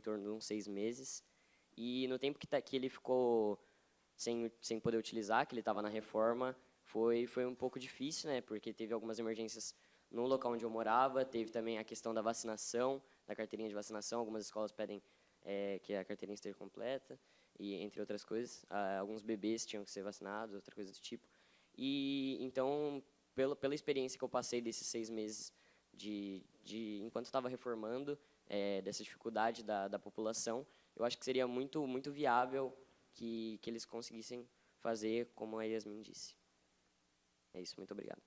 torno de uns 6 meses. E no tempo que ele ficou sem poder utilizar, que ele estava na reforma, foi um pouco difícil, né? Porque teve algumas emergências no local onde eu morava, teve também a questão da vacinação, da carteirinha de vacinação. Algumas escolas pedem que a carteirinha esteja completa, e entre outras coisas. Alguns bebês tinham que ser vacinados, outra coisa do tipo. E então, pela experiência que eu passei desses 6 meses enquanto estava reformando, dessa dificuldade da população, eu acho que seria muito, muito viável que eles conseguissem fazer como a Yasmin disse. É isso, muito obrigado.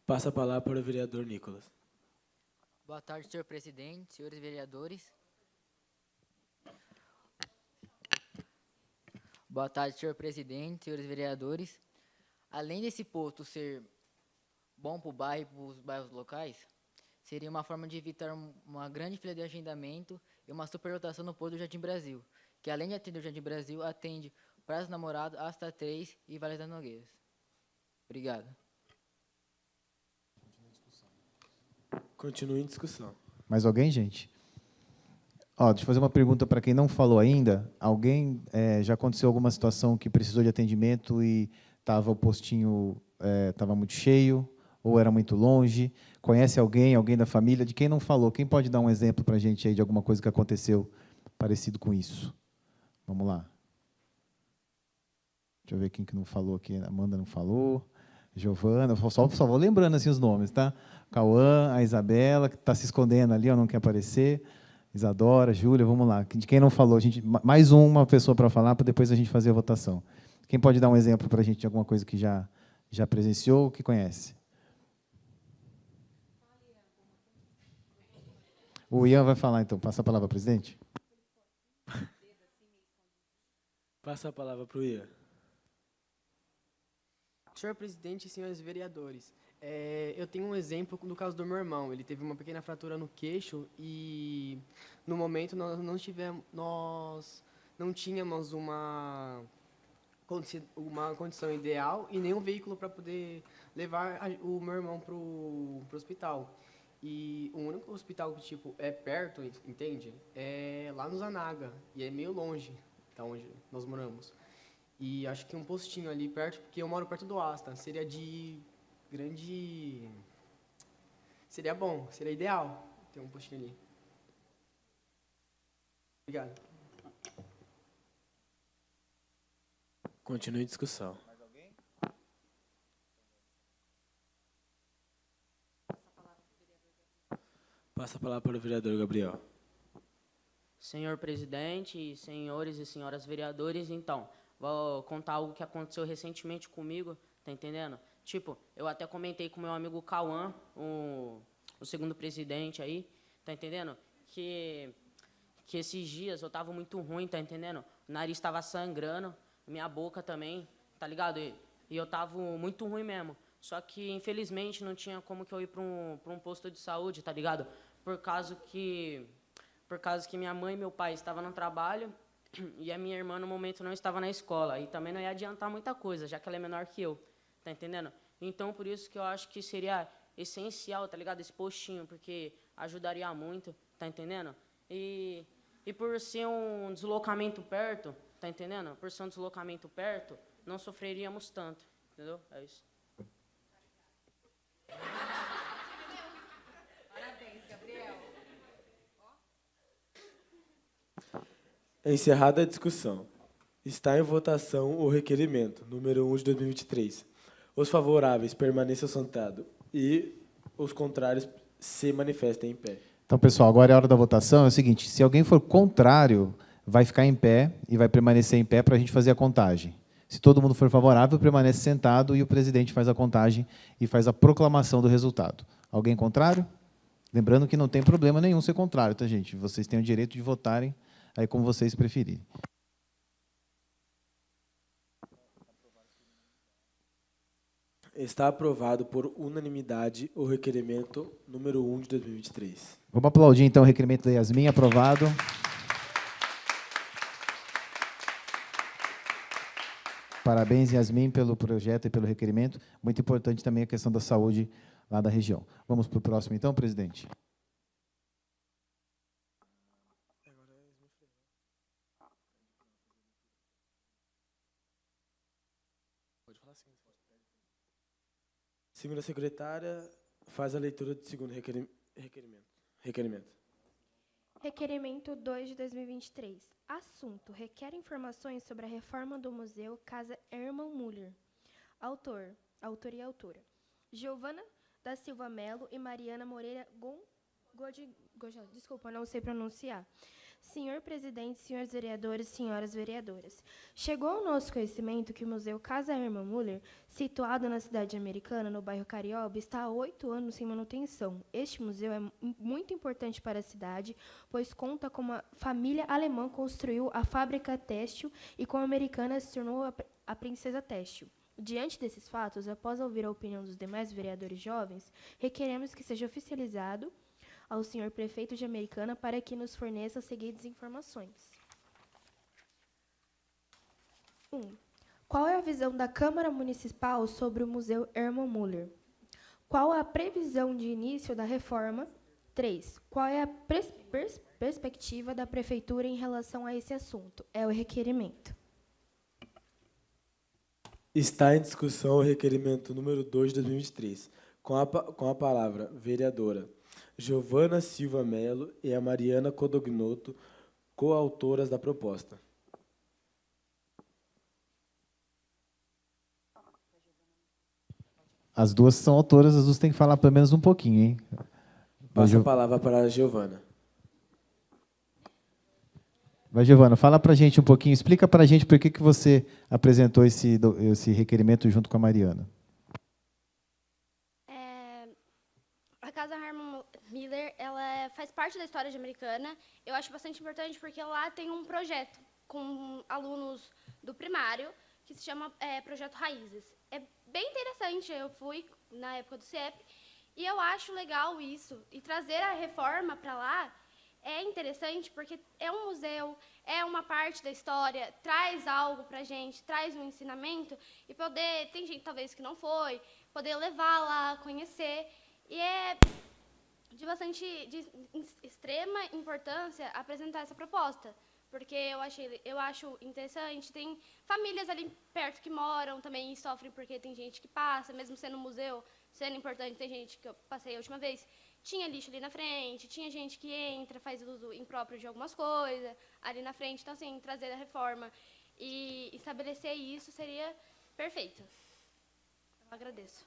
Passa a palavra para o vereador Nicolas. Boa tarde, senhor presidente, senhores vereadores. Boa tarde, senhor presidente, senhores vereadores. Além desse posto ser bom para o bairro e para os bairros locais, seria uma forma de evitar uma grande fila de agendamento e uma superlotação no posto do Jardim Brasil, que além de atender o Jardim Brasil, atende Praça do Namorado, Asta 3 e Vale das Nogueiras. Obrigado. Continue em discussão. Mais alguém, gente? Deixa eu fazer uma pergunta para quem não falou ainda. Alguém já aconteceu alguma situação que precisou de atendimento e o postinho estava muito cheio ou era muito longe? Conhece alguém da família? De quem não falou? Quem pode dar um exemplo para a gente aí de alguma coisa que aconteceu parecido com isso? Vamos lá. Deixa eu ver quem que não falou aqui. Amanda não falou. Giovana, só vou lembrando assim os nomes, tá? Cauã, a Isabela, que está se escondendo ali, não quer aparecer. Isadora, Júlia, vamos lá. De quem não falou, mais uma pessoa para falar, para depois a gente fazer a votação. Quem pode dar um exemplo para a gente de alguma coisa que já presenciou ou que conhece? O Ian vai falar, então. Passa a palavra, presidente. Passa a palavra para o Ian. Senhor presidente e senhores vereadores, eu tenho um exemplo do caso do meu irmão. Ele teve uma pequena fratura no queixo e, no momento, nós não tínhamos uma condição ideal e nenhum veículo para poder levar o meu irmão para o hospital. E o único hospital que é perto, entende? É lá no Zanaga, e é meio longe da onde nós moramos. E acho que um postinho ali perto, porque eu moro perto do Asta, seria seria bom, seria ideal ter um postinho ali. Obrigado. Continue em discussão. Mais alguém? Passa a palavra para o vereador Gabriel. Senhor presidente, senhores e senhoras vereadores, então, vou contar algo que aconteceu recentemente comigo, tá entendendo? Eu até comentei com meu amigo Cauã, o segundo presidente aí, tá entendendo? Que esses dias eu tava muito ruim, tá entendendo? O nariz estava sangrando, minha boca também, tá ligado? E eu tava muito ruim mesmo. Só que, infelizmente, não tinha como que eu ir para um posto de saúde, tá ligado? Por causa que minha mãe e meu pai estavam no trabalho e a minha irmã, no momento, não estava na escola. E também não ia adiantar muita coisa, já que ela é menor que eu, tá entendendo? Então, por isso que eu acho que seria essencial, tá ligado? Esse postinho, porque ajudaria muito, tá entendendo? E por ser um deslocamento perto, tá entendendo? Por ser um deslocamento perto, não sofreríamos tanto, entendeu? É isso. Parabéns, Gabriel. Encerrada a discussão. Está em votação o requerimento, número 1 de 2023. Os favoráveis permaneçam sentados e os contrários se manifestem em pé. Então, pessoal, agora é a hora da votação. É o seguinte, se alguém for contrário, vai ficar em pé e vai permanecer em pé para a gente fazer a contagem. Se todo mundo for favorável, permanece sentado e o presidente faz a contagem e faz a proclamação do resultado. Alguém contrário? Lembrando que não tem problema nenhum ser contrário, tá, gente? Vocês têm o direito de votarem aí como vocês preferirem. Está aprovado por unanimidade o requerimento número 1 de 2023. Vamos aplaudir, então, o requerimento da Yasmin, aprovado. Parabéns, Yasmin, pelo projeto e pelo requerimento. Muito importante também a questão da saúde lá da região. Vamos para o próximo, então, presidente? Segunda secretária, faz a leitura do segundo requerimento. Requerimento 2 de 2023. Assunto: requer informações sobre a reforma do Museu Casa Hermann Müller. Autor e autora: Giovana da Silva Melo e Mariana Moreira desculpa, não sei pronunciar. Senhor presidente, senhores vereadores, senhoras vereadoras, chegou ao nosso conhecimento que o Museu Casa Hermann Müller, situado na cidade americana, no bairro Carioba, está há 8 anos sem manutenção. Este museu é muito importante para a cidade, pois conta com uma família alemã que construiu a fábrica têxtil e com a americana se tornou a princesa têxtil. Diante desses fatos, após ouvir a opinião dos demais vereadores jovens, requeremos que seja oficializado ao senhor prefeito de Americana para que nos forneça as seguintes informações. 1. Qual é a visão da Câmara Municipal sobre o Museu Hermann Müller? Qual a previsão de início da reforma? 3. Qual é a perspectiva da prefeitura em relação a esse assunto? É o requerimento. Está em discussão o requerimento número 2 de 2023, com a palavra vereadora Giovana Silva Melo e a Mariana Codognoto, coautoras da proposta. As duas são autoras, as duas têm que falar pelo menos um pouquinho, hein? Passa a palavra para a Giovana. Vai, Giovana, fala para a gente um pouquinho, explica para a gente por que você apresentou esse requerimento junto com a Mariana. A Casa Hermann Müller, ela faz parte da história de Americana. Eu acho bastante importante porque lá tem um projeto com alunos do primário que se chama Projeto Raízes. É bem interessante, eu fui na época do CIEP e eu acho legal isso. E trazer a reforma para lá é interessante porque é um museu, é uma parte da história, traz algo para a gente, traz um ensinamento e poder, tem gente talvez que não foi, poder levar lá, conhecer. E é de extrema importância apresentar essa proposta, porque eu acho interessante. Tem famílias ali perto que moram também e sofrem porque tem gente que passa, mesmo sendo um museu, sendo importante, tem gente que eu passei a última vez, tinha lixo ali na frente, tinha gente que entra, faz uso impróprio de algumas coisas ali na frente. Então, assim, trazer a reforma e estabelecer isso seria perfeito. Eu agradeço.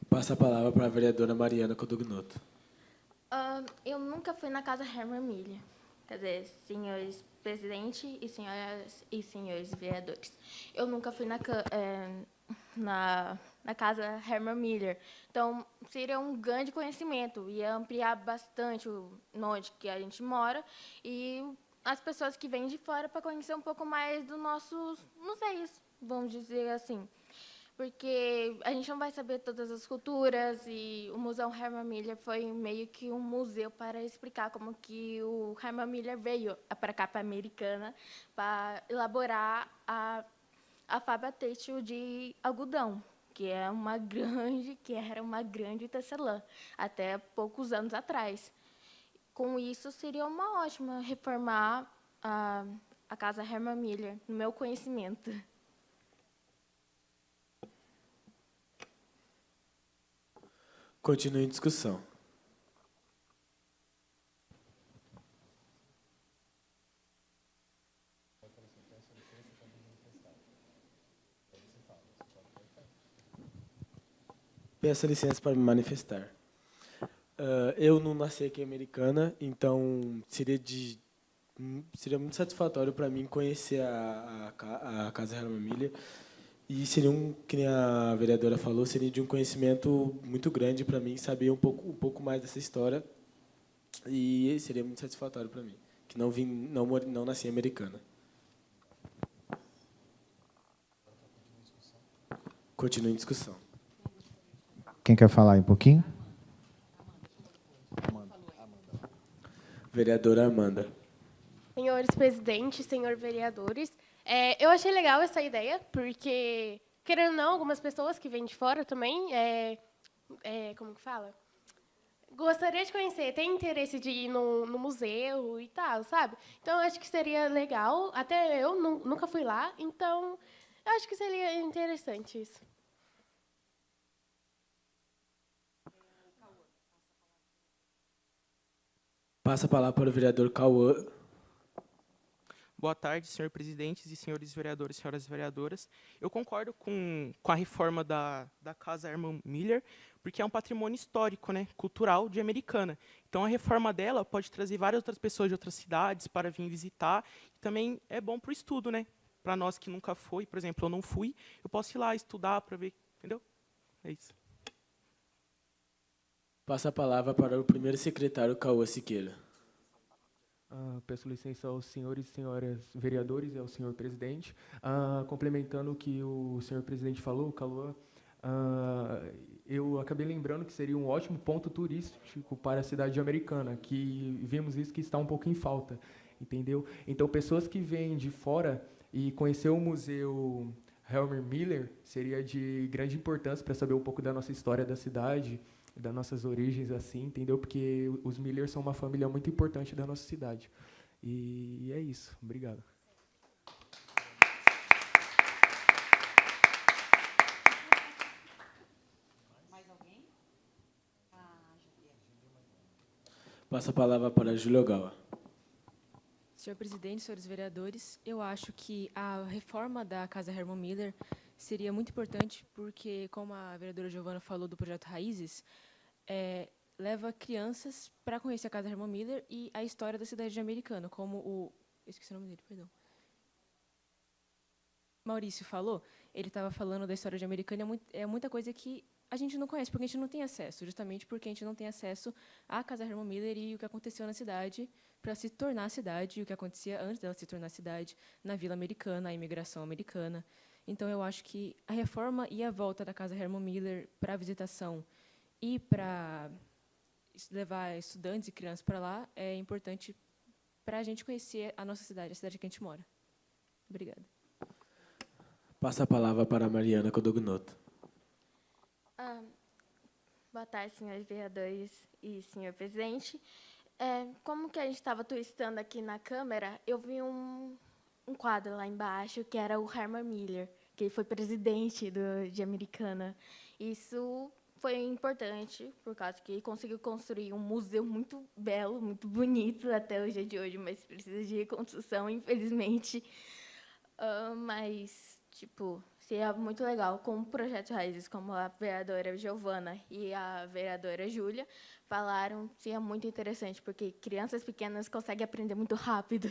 Passa a palavra para a vereadora Mariana Codognoto. Eu nunca fui na Casa Hermann Müller. Quer dizer, senhores presidente e senhoras e senhores vereadores. Eu nunca fui na Casa Hermann Müller. Então, seria um grande conhecimento. Ia ampliar bastante onde que a gente mora e as pessoas que vêm de fora para conhecer um pouco mais dos nossos museus, vamos dizer assim. Porque a gente não vai saber todas as culturas e o Museu Hermann Müller foi meio que um museu para explicar como que o Hermann Müller veio para cá, para a Americana, para elaborar a fábrica têxtil de algodão, que era uma grande tecelã, até poucos anos atrás. Com isso, seria uma ótima reformar a Casa Hermann Müller, no meu conhecimento. Continue em discussão. Peço licença para me manifestar. Eu não nasci aqui em Americana, então seria muito satisfatório para mim conhecer a Casa Hermann Müller. E seria que nem a vereadora falou, seria de um conhecimento muito grande para mim, saber um pouco mais dessa história. E seria muito satisfatório para mim, que não nasci em Americana. Continue em discussão. Quem quer falar um pouquinho? Vereadora Amanda. Senhores presidentes, senhores vereadores, eu achei legal essa ideia, porque, querendo ou não, algumas pessoas que vêm de fora também, como que fala? gostaria de conhecer, tem interesse de ir no museu e tal, sabe? Então, eu acho que seria legal. Até eu nunca fui lá, então eu acho que seria interessante isso. Passa a palavra para o vereador Cauã. Boa tarde, senhor presidente e senhores vereadores, senhoras vereadoras. Eu concordo com a reforma da Casa Herman Miller, porque é um patrimônio histórico, né, cultural de Americana. Então, a reforma dela pode trazer várias outras pessoas de outras cidades para vir visitar. E também é bom para o estudo, né? Para nós que nunca foi, por exemplo, eu não fui, eu posso ir lá estudar para ver, entendeu? É isso. Passa a palavra para o primeiro secretário Cauã Siqueira. Peço licença aos senhores e senhoras vereadores e ao senhor presidente. Complementando o que o senhor presidente falou, Cauã, eu acabei lembrando que seria um ótimo ponto turístico para a cidade Americana, que vimos isso que está um pouco em falta, entendeu? Então, pessoas que vêm de fora e conhecer o museu Herman Miller seria de grande importância para saber um pouco da nossa história da cidade, das nossas origens, assim, entendeu? Porque os Miller são uma família muito importante da nossa cidade. E é isso. Obrigado. Mais alguém? Passa a palavra para Júlia Ogawa. Senhor presidente, senhores vereadores, eu acho que a reforma da Casa Herman Miller seria muito importante porque, como a vereadora Giovana falou do projeto Raízes, leva crianças para conhecer a Casa Herman Miller e a história da cidade de Americana, como eu esqueci o nome dele, perdão. Maurício falou, ele estava falando da história de Americana, é muita coisa que a gente não conhece, porque a gente não tem acesso, justamente porque a gente não tem acesso à Casa Herman Miller e o que aconteceu na cidade para se tornar cidade, e o que acontecia antes dela se tornar cidade, na Vila Americana, a imigração americana. Então, eu acho que a reforma e a volta da Casa Herman Miller para a visitação e para levar estudantes e crianças para lá é importante para a gente conhecer a nossa cidade, a cidade que a gente mora. Obrigada. Passa a palavra para a Mariana Codognoto. Boa tarde, senhores vereadores e senhor presidente. Como que a gente estava turistando aqui na câmera, eu vi um quadro lá embaixo, que era o Herman Miller, que ele foi presidente de Americana. Isso foi importante, por causa que ele conseguiu construir um museu muito belo, muito bonito até o dia de hoje, mas precisa de reconstrução, infelizmente. Mas, seria muito legal com o Projeto Raízes, como a vereadora Giovana e a vereadora Júlia falaram, seria muito interessante, porque crianças pequenas conseguem aprender muito rápido.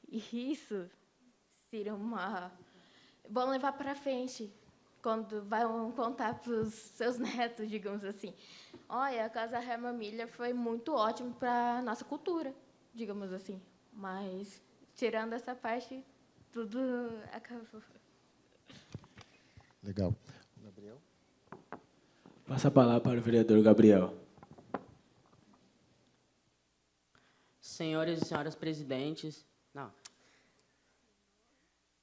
E isso seria vão levar para frente, quando vão contar para os seus netos, digamos assim. Olha, a Casa Herman Miller foi muito ótimo para a nossa cultura, digamos assim. Mas, tirando essa parte, tudo acabou. Legal. Gabriel? Passa a palavra para o vereador Gabriel. Senhores e senhoras presidentes... Não.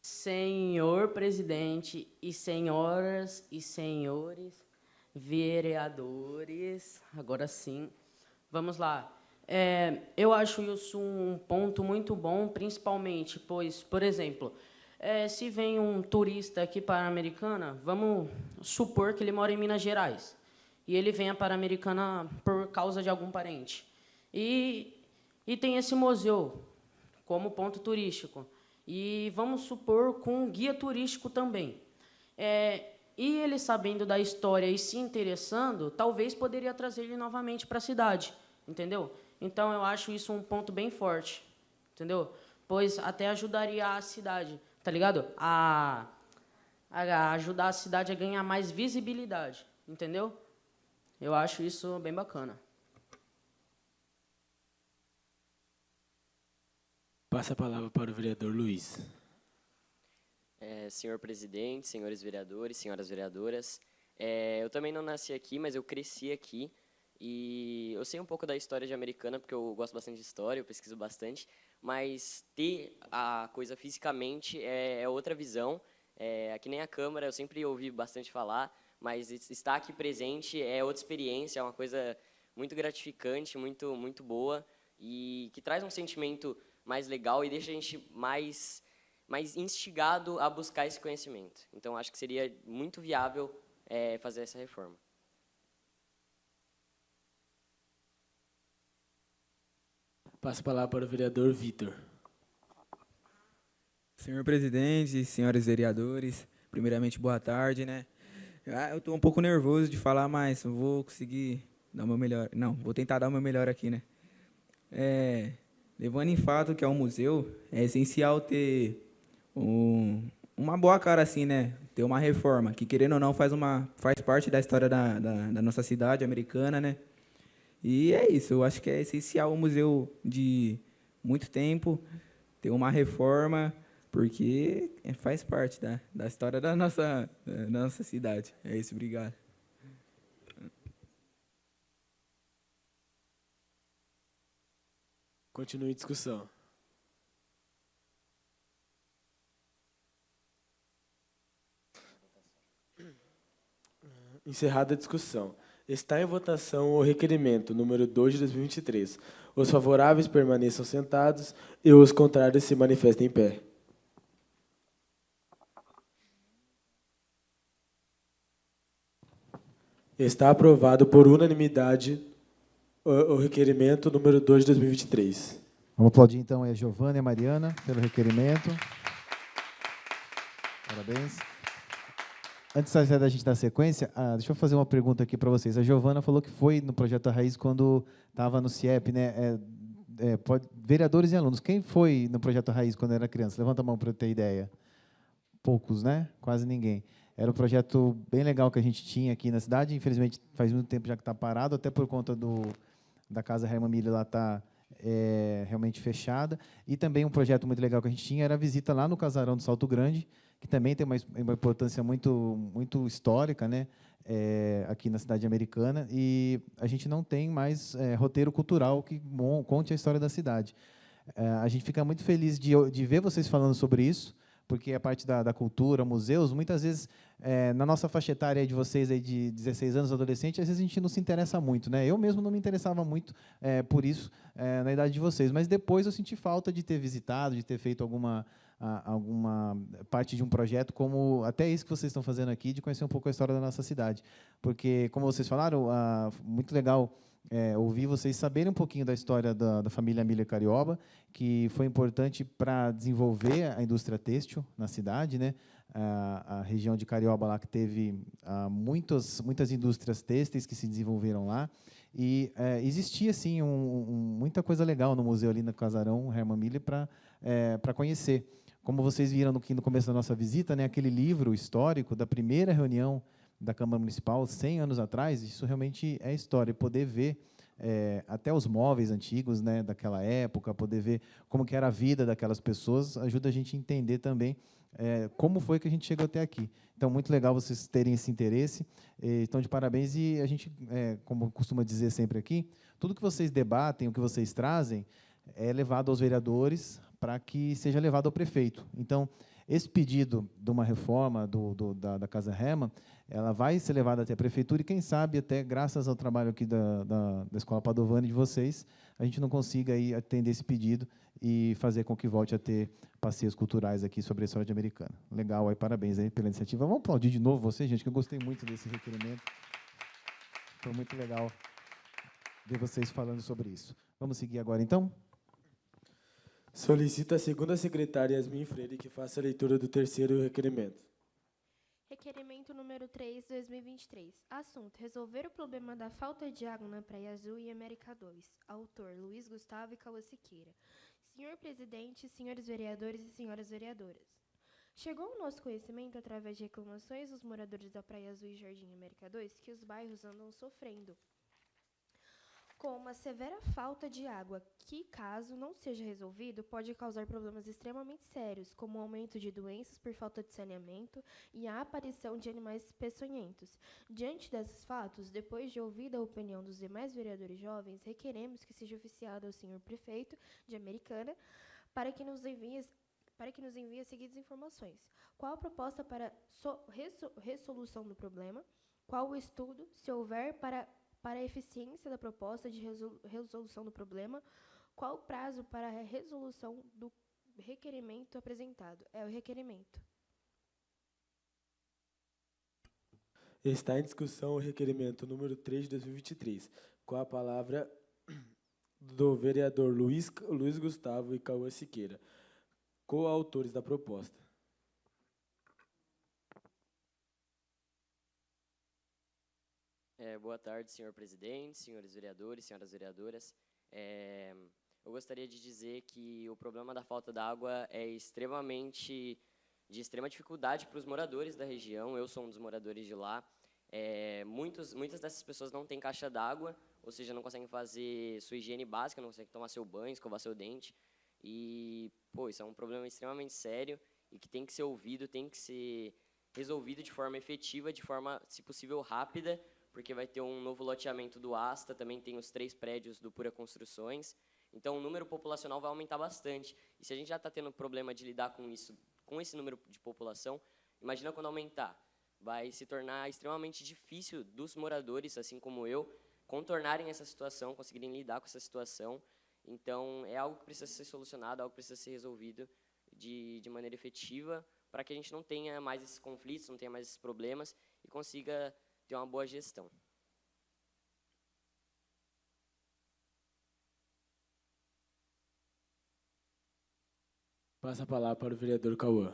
Senhor presidente e senhoras e senhores vereadores, agora sim, vamos lá. Eu acho isso um ponto muito bom, principalmente, pois, por exemplo, se vem um turista aqui para a Americana, vamos supor que ele mora em Minas Gerais, e ele venha para a Americana por causa de algum parente. E tem esse museu como ponto turístico. E vamos supor com um guia turístico também. E ele sabendo da história e se interessando, talvez poderia trazer ele novamente para a cidade, entendeu? Então, eu acho isso um ponto bem forte, entendeu? Pois até ajudaria a cidade, tá ligado? A ajudar a cidade a ganhar mais visibilidade, entendeu? Eu acho isso bem bacana. Passa a palavra para o vereador Luiz. Senhor presidente, senhores vereadores, senhoras vereadoras, eu também não nasci aqui, mas eu cresci aqui. E eu sei um pouco da história de Americana, porque eu gosto bastante de história, eu pesquiso bastante. Mas ter a coisa fisicamente é outra visão. Aqui nem a Câmara, eu sempre ouvi bastante falar, mas estar aqui presente é outra experiência, é uma coisa muito gratificante, muito boa, e que traz um sentimento mais legal e deixa a gente mais instigado a buscar esse conhecimento. Então, acho que seria muito viável fazer essa reforma. Passo a palavra para o vereador Vitor. Senhor presidente, senhores vereadores, primeiramente, boa tarde, né? Eu estou um pouco nervoso de falar, mas vou conseguir dar o meu melhor. Não, vou tentar dar o meu melhor aqui, né? Levando em fato que é um museu, é essencial ter uma boa cara assim, né? Ter uma reforma, que querendo ou não faz parte da história da nossa cidade americana, né? E é isso, eu acho que é essencial um museu de muito tempo ter uma reforma, porque faz parte da história da nossa cidade. É isso, obrigado. Continue a discussão. Encerrada a discussão. Está em votação o requerimento número 2 de 2023. Os favoráveis permaneçam sentados e os contrários se manifestem em pé. Está aprovado por unanimidade o requerimento número 2 de 2023. Vamos aplaudir, então, a Giovana e a Mariana pelo requerimento. Parabéns. Antes da gente dar sequência, deixa eu fazer uma pergunta aqui para vocês. A Giovana falou que foi no Projeto Raiz quando estava no CIEP, né? Vereadores e alunos. Quem foi no Projeto Raiz quando era criança? Levanta a mão para eu ter ideia. Poucos, né? Quase ninguém. Era um projeto bem legal que a gente tinha aqui na cidade. Infelizmente, faz muito tempo já que está parado, até por conta da Casa Herman Miller lá está realmente fechada. E também um projeto muito legal que a gente tinha era a visita lá no Casarão do Salto Grande, que também tem uma importância muito histórica, né, aqui na cidade americana, e a gente não tem mais roteiro cultural que conte a história da cidade. A gente fica muito feliz de ver vocês falando sobre isso, porque a parte da cultura, museus, muitas vezes, na nossa faixa etária de vocês aí de 16 anos, adolescente, às vezes a gente não se interessa muito, né? Eu mesmo não me interessava muito por isso na idade de vocês, mas depois eu senti falta de ter visitado, de ter feito alguma parte de um projeto, como até isso que vocês estão fazendo aqui, de conhecer um pouco a história da nossa cidade. Porque, como vocês falaram, muito legal ouvir vocês saberem um pouquinho da história da família Miller Carioba, que foi importante para desenvolver a indústria têxtil na cidade, né? A região de Carioba lá que teve muitas indústrias têxteis que se desenvolveram lá, e existia assim muita coisa legal no museu ali no Casarão Herman Miller para conhecer. Como vocês viram no começo da nossa visita, né, aquele livro histórico da primeira reunião da Câmara Municipal, 100 anos atrás, isso realmente é história. E poder ver até os móveis antigos, né, daquela época, poder ver como que era a vida daquelas pessoas, ajuda a gente a entender também como foi que a gente chegou até aqui. Então, muito legal vocês terem esse interesse. Estão de parabéns. E a gente, como costuma dizer sempre aqui, tudo que vocês debatem, o que vocês trazem, é levado aos vereadores para que seja levado ao prefeito. Então, esse pedido de uma reforma da Casa Herman, ela vai ser levada até a prefeitura e, quem sabe, até graças ao trabalho aqui da Escola Padovani de vocês, a gente não consiga aí atender esse pedido e fazer com que volte a ter passeios culturais aqui sobre a história de Americana. Legal, aí, parabéns aí pela iniciativa. Vamos aplaudir de novo vocês, gente, que eu gostei muito desse requerimento. Foi muito legal ver vocês falando sobre isso. Vamos seguir agora, então? Solicita a segunda secretária Yasmin Freire que faça a leitura do terceiro requerimento. Requerimento número 3, 2023. Assunto: resolver o problema da falta de água na Praia Azul e América 2. Autor: Luiz Gustavo e Cauã Siqueira. Senhor presidente, senhores vereadores e senhoras vereadoras. Chegou ao nosso conhecimento, através de reclamações dos moradores da Praia Azul e Jardim América 2, que os bairros andam sofrendo com uma severa falta de água, que, caso não seja resolvido, pode causar problemas extremamente sérios, como o aumento de doenças por falta de saneamento e a aparição de animais peçonhentos. Diante desses fatos, depois de ouvida a opinião dos demais vereadores jovens, requeremos que seja oficiado ao senhor prefeito de Americana para que nos envie as seguintes informações. Qual a proposta para resolução do problema? Qual o estudo, se houver, para para a eficiência da proposta de resolução do problema, qual o prazo para a resolução do requerimento apresentado? É o requerimento. Está em discussão o requerimento número 3 de 2023, com a palavra do vereador Luiz Gustavo e Cauã Siqueira, coautores da proposta. Boa tarde, senhor presidente, senhores vereadores, senhoras vereadoras. Eu gostaria de dizer que o problema da falta d'água é de extrema dificuldade para os moradores da região. Eu sou um dos moradores de lá. Muitas dessas pessoas não têm caixa d'água, ou seja, não conseguem fazer sua higiene básica, não conseguem tomar seu banho, escovar seu dente. E, isso é um problema extremamente sério e que tem que ser ouvido, tem que ser resolvido de forma efetiva, de forma, se possível, rápida, porque vai ter um novo loteamento do Asta, também tem os 3 prédios do Pura Construções. Então, o número populacional vai aumentar bastante. E se a gente já está tendo problema de lidar com isso, com esse número de população, imagina quando aumentar. Vai se tornar extremamente difícil dos moradores, assim como eu, contornarem essa situação, conseguirem lidar com essa situação. Então, é algo que precisa ser solucionado, algo que precisa ser resolvido de maneira efetiva, para que a gente não tenha mais esses conflitos, não tenha mais esses problemas e consiga ter uma boa gestão. Passa a palavra para o vereador Cauã.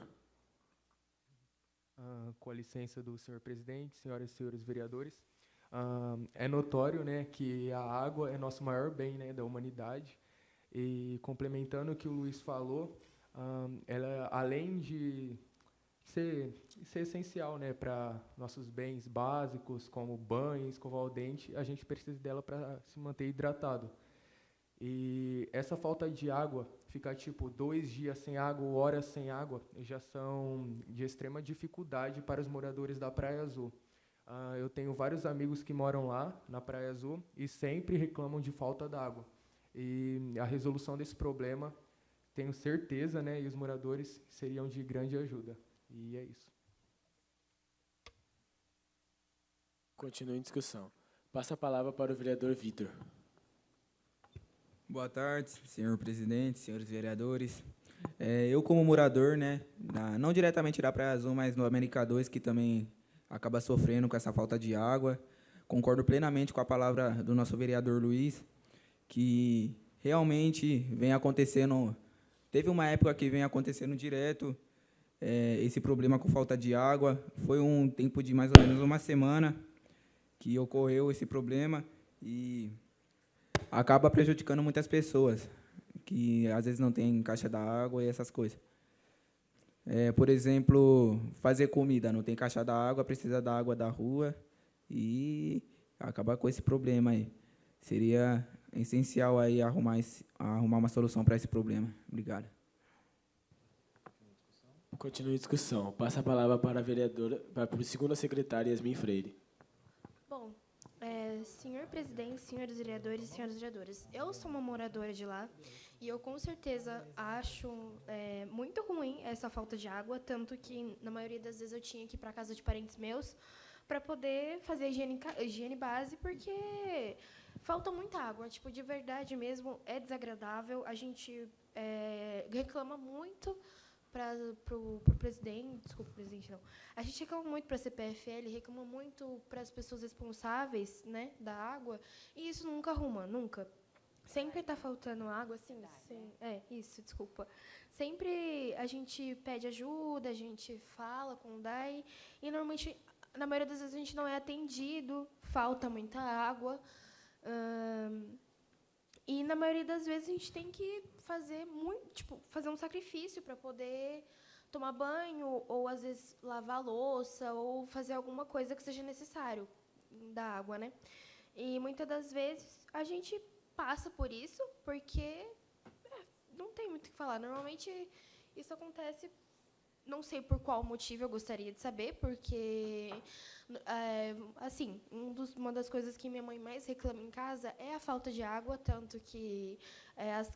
Com a licença do senhor presidente, senhoras e senhores vereadores, é notório, né, que a água é nosso maior bem, né, da humanidade. E complementando o que o Luiz falou, ela, além de ser essencial, né, para nossos bens básicos, como banho, escovar o dente, a gente precisa dela para se manter hidratado. E essa falta de água, ficar tipo 2 dias sem água, horas sem água, já são de extrema dificuldade para os moradores da Praia Azul. Eu tenho vários amigos que moram lá, na Praia Azul, e sempre reclamam de falta d'água. E a resolução desse problema, tenho certeza, né, e os moradores seriam de grande ajuda. E é isso. Continua em discussão. Passa a palavra para o vereador Vitor. Boa tarde, senhor presidente, senhores vereadores. Eu, como morador, né, não diretamente da Praia Azul, mas no América 2, que também acaba sofrendo com essa falta de água, concordo plenamente com a palavra do nosso vereador Luiz, que realmente vem acontecendo, teve uma época que vem acontecendo direto esse problema com falta de água. Foi um tempo de mais ou menos uma semana que ocorreu esse problema e acaba prejudicando muitas pessoas, que às vezes não tem caixa da água e essas coisas. Por exemplo, fazer comida, não tem caixa da água, precisa da água da rua e acaba com esse problema aí. Seria essencial aí arrumar uma solução para esse problema. Obrigado. Continua em discussão. Passa a palavra para a vereadora, para a segunda secretária, Yasmin Freire. Bom, senhor presidente, senhores vereadores e senhoras vereadoras, eu sou uma moradora de lá e eu com certeza acho muito ruim essa falta de água, tanto que na maioria das vezes eu tinha que ir para a casa de parentes meus para poder fazer a higiene base, porque falta muita água, tipo, de verdade mesmo, é desagradável, a gente reclama muito para o presidente, desculpa, presidente não. A gente reclama muito para a CPFL, reclama muito para as pessoas responsáveis, né, da água, e isso nunca arruma, nunca. Sempre está faltando água, sim. Isso, desculpa. Sempre a gente pede ajuda, a gente fala com o DAI, e normalmente, na maioria das vezes, a gente não é atendido, falta muita água. E, na maioria das vezes, a gente tem que fazer um sacrifício para poder tomar banho, ou, às vezes, lavar a louça, ou fazer alguma coisa que seja necessário da água, né? E, muitas das vezes, a gente passa por isso, porque não tem muito o que falar. Normalmente, isso acontece, não sei por qual motivo, eu gostaria de saber, porque, assim, uma das coisas que minha mãe mais reclama em casa é a falta de água, tanto que as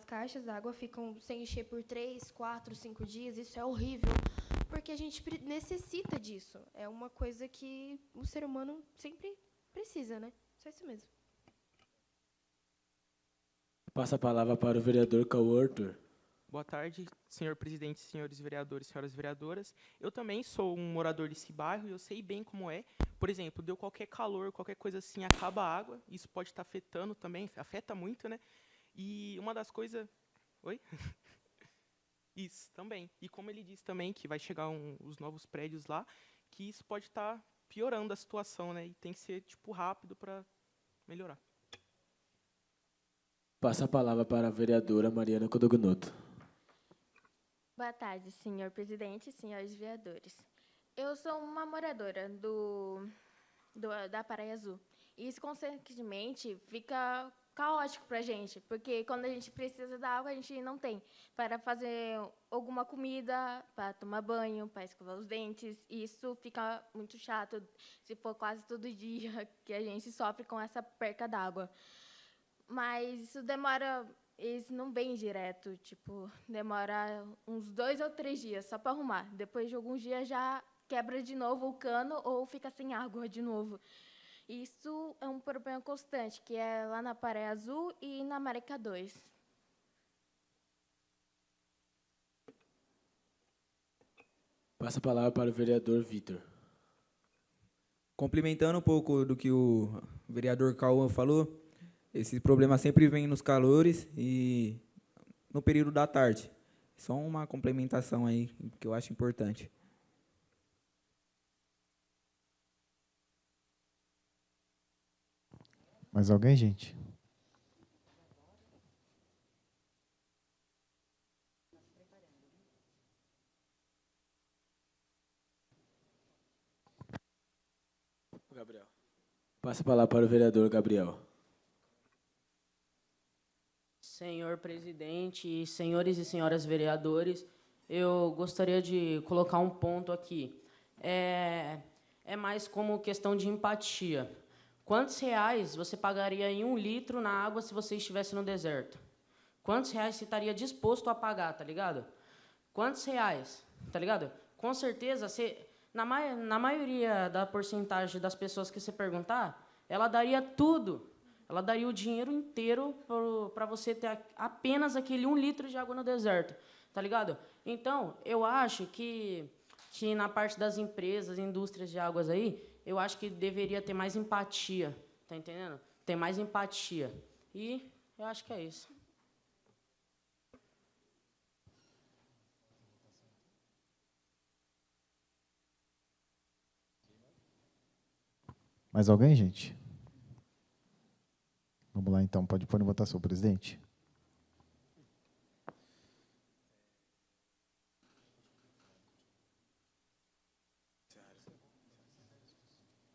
caixas d'água ficam sem encher por 3, 4, 5 dias. Isso é horrível, porque a gente necessita disso. É uma coisa que o ser humano sempre precisa, né? Só isso mesmo. Passa a palavra para o vereador Cauã Arthur. Boa tarde, senhor presidente, senhores vereadores, senhoras vereadoras. Eu também sou um morador desse bairro e eu sei bem como é. Por exemplo, deu qualquer calor, qualquer coisa assim, acaba a água. Isso pode estar afetando também, afeta muito, né? E uma das coisas... Oi? Isso, também. E como ele disse também que vai chegar os novos prédios lá, que isso pode estar piorando a situação, né? E tem que ser, tipo, rápido para melhorar. Passa a palavra para a vereadora Mariana Codognoto. Boa tarde, senhor presidente e senhores vereadores. Eu sou uma moradora da Praia Azul. E isso, consequentemente, fica caótico para a gente, porque quando a gente precisa da água, a gente não tem para fazer alguma comida, para tomar banho, para escovar os dentes. E isso fica muito chato, se for quase todo dia que a gente sofre com essa perca d'água. Mas isso demora, eles não vêm direto, tipo, demora uns 2 ou 3 dias só para arrumar. Depois de alguns dias já quebra de novo o cano ou fica sem água de novo. Isso é um problema constante, que é lá na Praia Azul e na Maricá 2. Passa a palavra para o vereador Vitor. Complementando um pouco do que o vereador Cauã falou, esse problema sempre vem nos calores e no período da tarde. Só uma complementação aí que eu acho importante. Mais alguém, gente? Gabriel. Passa a palavra para o vereador Gabriel. Senhor presidente, senhores e senhoras vereadores, eu gostaria de colocar um ponto aqui. É mais como questão de empatia. Quantos reais você pagaria em 1 litro na água se você estivesse no deserto? Quantos reais você estaria disposto a pagar, tá ligado? Quantos reais, tá ligado? Com certeza, na maioria da porcentagem das pessoas que você perguntar, ela daria tudo. Ela daria o dinheiro inteiro para você ter apenas aquele 1 litro de água no deserto, tá ligado? Então, eu acho que na parte das empresas, indústrias de águas aí, eu acho que deveria ter mais empatia, tá entendendo? Ter mais empatia. E eu acho que é isso. Mais alguém, gente? Vamos lá, então. Pode pôr em votação, presidente.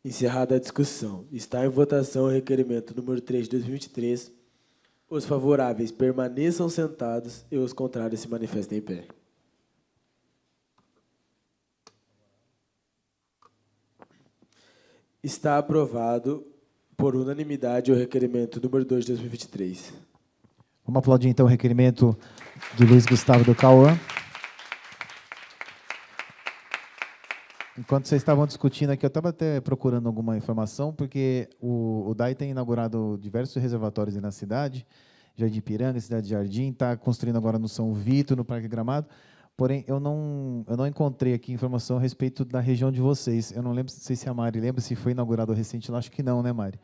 Encerrada a discussão. Está em votação o requerimento número 3 de 2023. Os favoráveis permaneçam sentados e os contrários se manifestem em pé. Está aprovado por unanimidade o requerimento número 2 de 2023. Vamos aplaudir, então, o requerimento do Luiz Gustavo do Cauã. Enquanto vocês estavam discutindo aqui, eu estava até procurando alguma informação, porque o DAI tem inaugurado diversos reservatórios na cidade, Jardim Piranga, Cidade de Jardim, está construindo agora no São Vito, no Parque Gramado, porém, eu não encontrei aqui informação a respeito da região de vocês. Eu não lembro, não sei se a Mari lembra, se foi inaugurado recente lá, acho que não, né, Mari?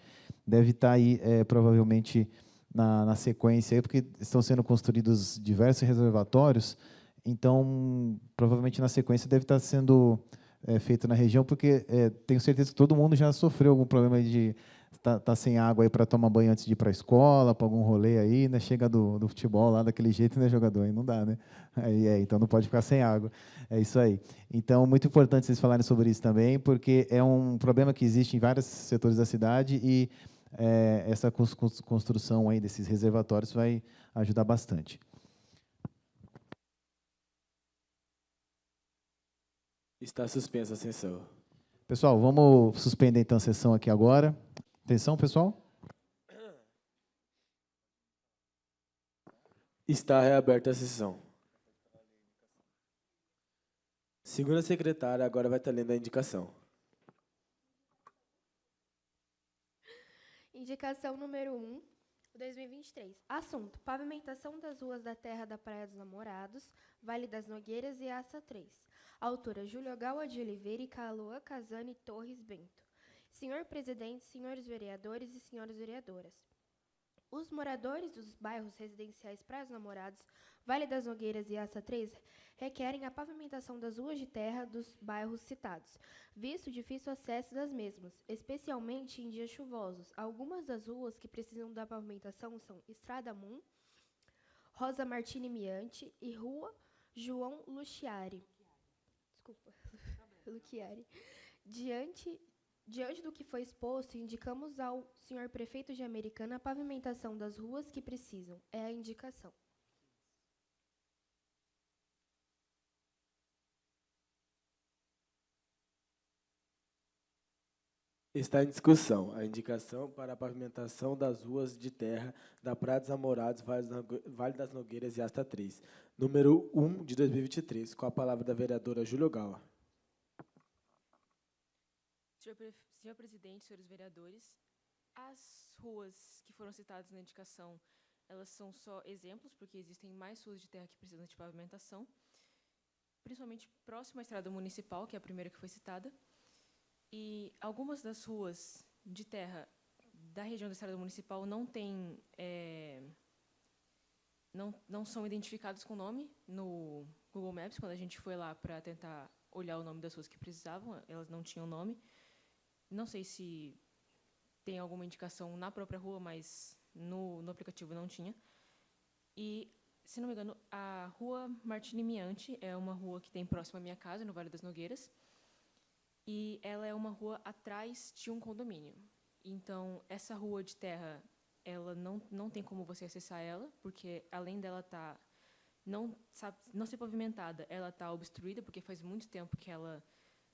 Deve estar aí, provavelmente, na sequência, aí, porque estão sendo construídos diversos reservatórios, então, provavelmente, na sequência, deve estar sendo feito na região, porque tenho certeza que todo mundo já sofreu algum problema de tá sem água aí para tomar banho antes de ir para a escola, para algum rolê aí, né? Chega do futebol lá daquele jeito, né, jogador? Aí não dá, né? Então não pode ficar sem água. É isso aí. Então, muito importante vocês falarem sobre isso também, porque é um problema que existe em vários setores da cidade e essa construção aí desses reservatórios vai ajudar bastante. Está suspensa a sessão. Pessoal, vamos suspender então a sessão aqui agora. Atenção, pessoal. Está reaberta a sessão. Segunda secretária agora vai estar lendo a indicação. Indicação número 1, 2023. Assunto: pavimentação das ruas da terra da Praia dos Namorados, Vale das Nogueiras e Aça 3. Autora: Júlio Gaua de Oliveira e Caloa Casani Torres Bento. Senhor Presidente, senhores vereadores e senhoras vereadoras. Os moradores dos bairros residenciais Praia dos Namorados, Vale das Nogueiras e Aça 3 requerem a pavimentação das ruas de terra dos bairros citados, visto o difícil acesso das mesmas, especialmente em dias chuvosos. Algumas das ruas que precisam da pavimentação são Estrada Moon, Rosa Martini Miante e Rua João Luchiari. Desculpa, Luchiari. Diante do que foi exposto, indicamos ao senhor prefeito de Americana a pavimentação das ruas que precisam. É a indicação. Está em discussão a indicação para a pavimentação das ruas de terra da Praia dos Namorados, Vale das Nogueiras e Asta 3, número 1 de 2023, com a palavra da vereadora Júlio Gaua. Senhor presidente, senhores vereadores, as ruas que foram citadas na indicação, elas são só exemplos, porque existem mais ruas de terra que precisam de pavimentação, principalmente próximo à estrada municipal, que é a primeira que foi citada. E algumas das ruas de terra da região da estrada municipal não têm, não são identificadas com nome no Google Maps. Quando a gente foi lá para tentar olhar o nome das ruas que precisavam, elas não tinham nome. Não sei se tem alguma indicação na própria rua, mas no aplicativo não tinha. E, se não me engano, a Rua Martini Miante é uma rua que tem próximo à minha casa, no Vale das Nogueiras, e ela é uma rua atrás de um condomínio. Então, essa rua de terra, ela não tem como você acessar ela, porque, além dela não ser pavimentada, ela está obstruída, porque faz muito tempo que ela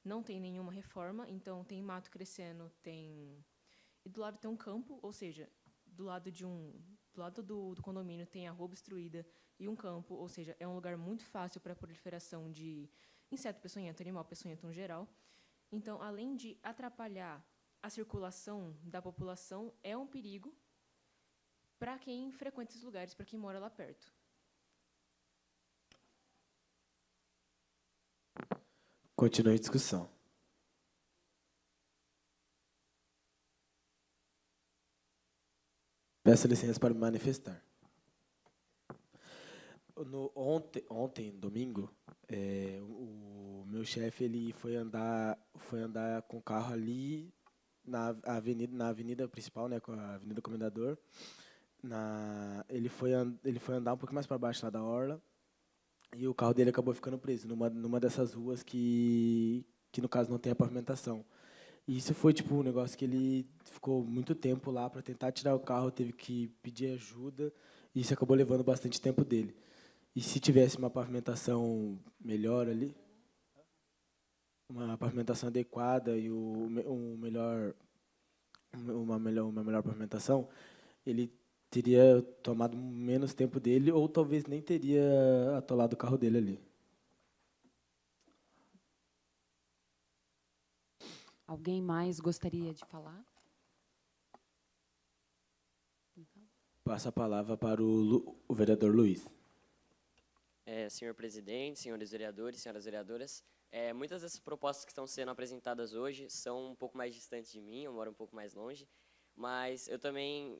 não tem nenhuma reforma, então tem mato crescendo, e do lado tem um campo, ou seja, do lado do condomínio tem a rua obstruída e um campo, ou seja, é um lugar muito fácil para a proliferação de inseto peçonhento, animal peçonhento no geral. Então, além de atrapalhar a circulação da população, é um perigo para quem frequenta esses lugares, para quem mora lá perto. Continua a discussão. Peço licença para me manifestar. Ontem, domingo, o meu chefe ele foi andar com o carro ali na avenida principal, né, com a Avenida Comendador. Ele foi andar um pouco mais para baixo lá da orla. E o carro dele acabou ficando preso numa dessas ruas que no caso não tem a pavimentação. E isso foi tipo um negócio que ele ficou muito tempo lá para tentar tirar o carro, teve que pedir ajuda, e isso acabou levando bastante tempo dele. E se tivesse uma pavimentação melhor ali, uma pavimentação adequada e uma melhor pavimentação, ele teria tomado menos tempo dele, ou talvez nem teria atolado o carro dele ali. Alguém mais gostaria de falar? Então. Passo a palavra para o vereador Luiz. Senhor presidente, senhores vereadores, senhoras vereadoras, muitas dessas propostas que estão sendo apresentadas hoje são um pouco mais distantes de mim, eu moro um pouco mais longe, mas eu também,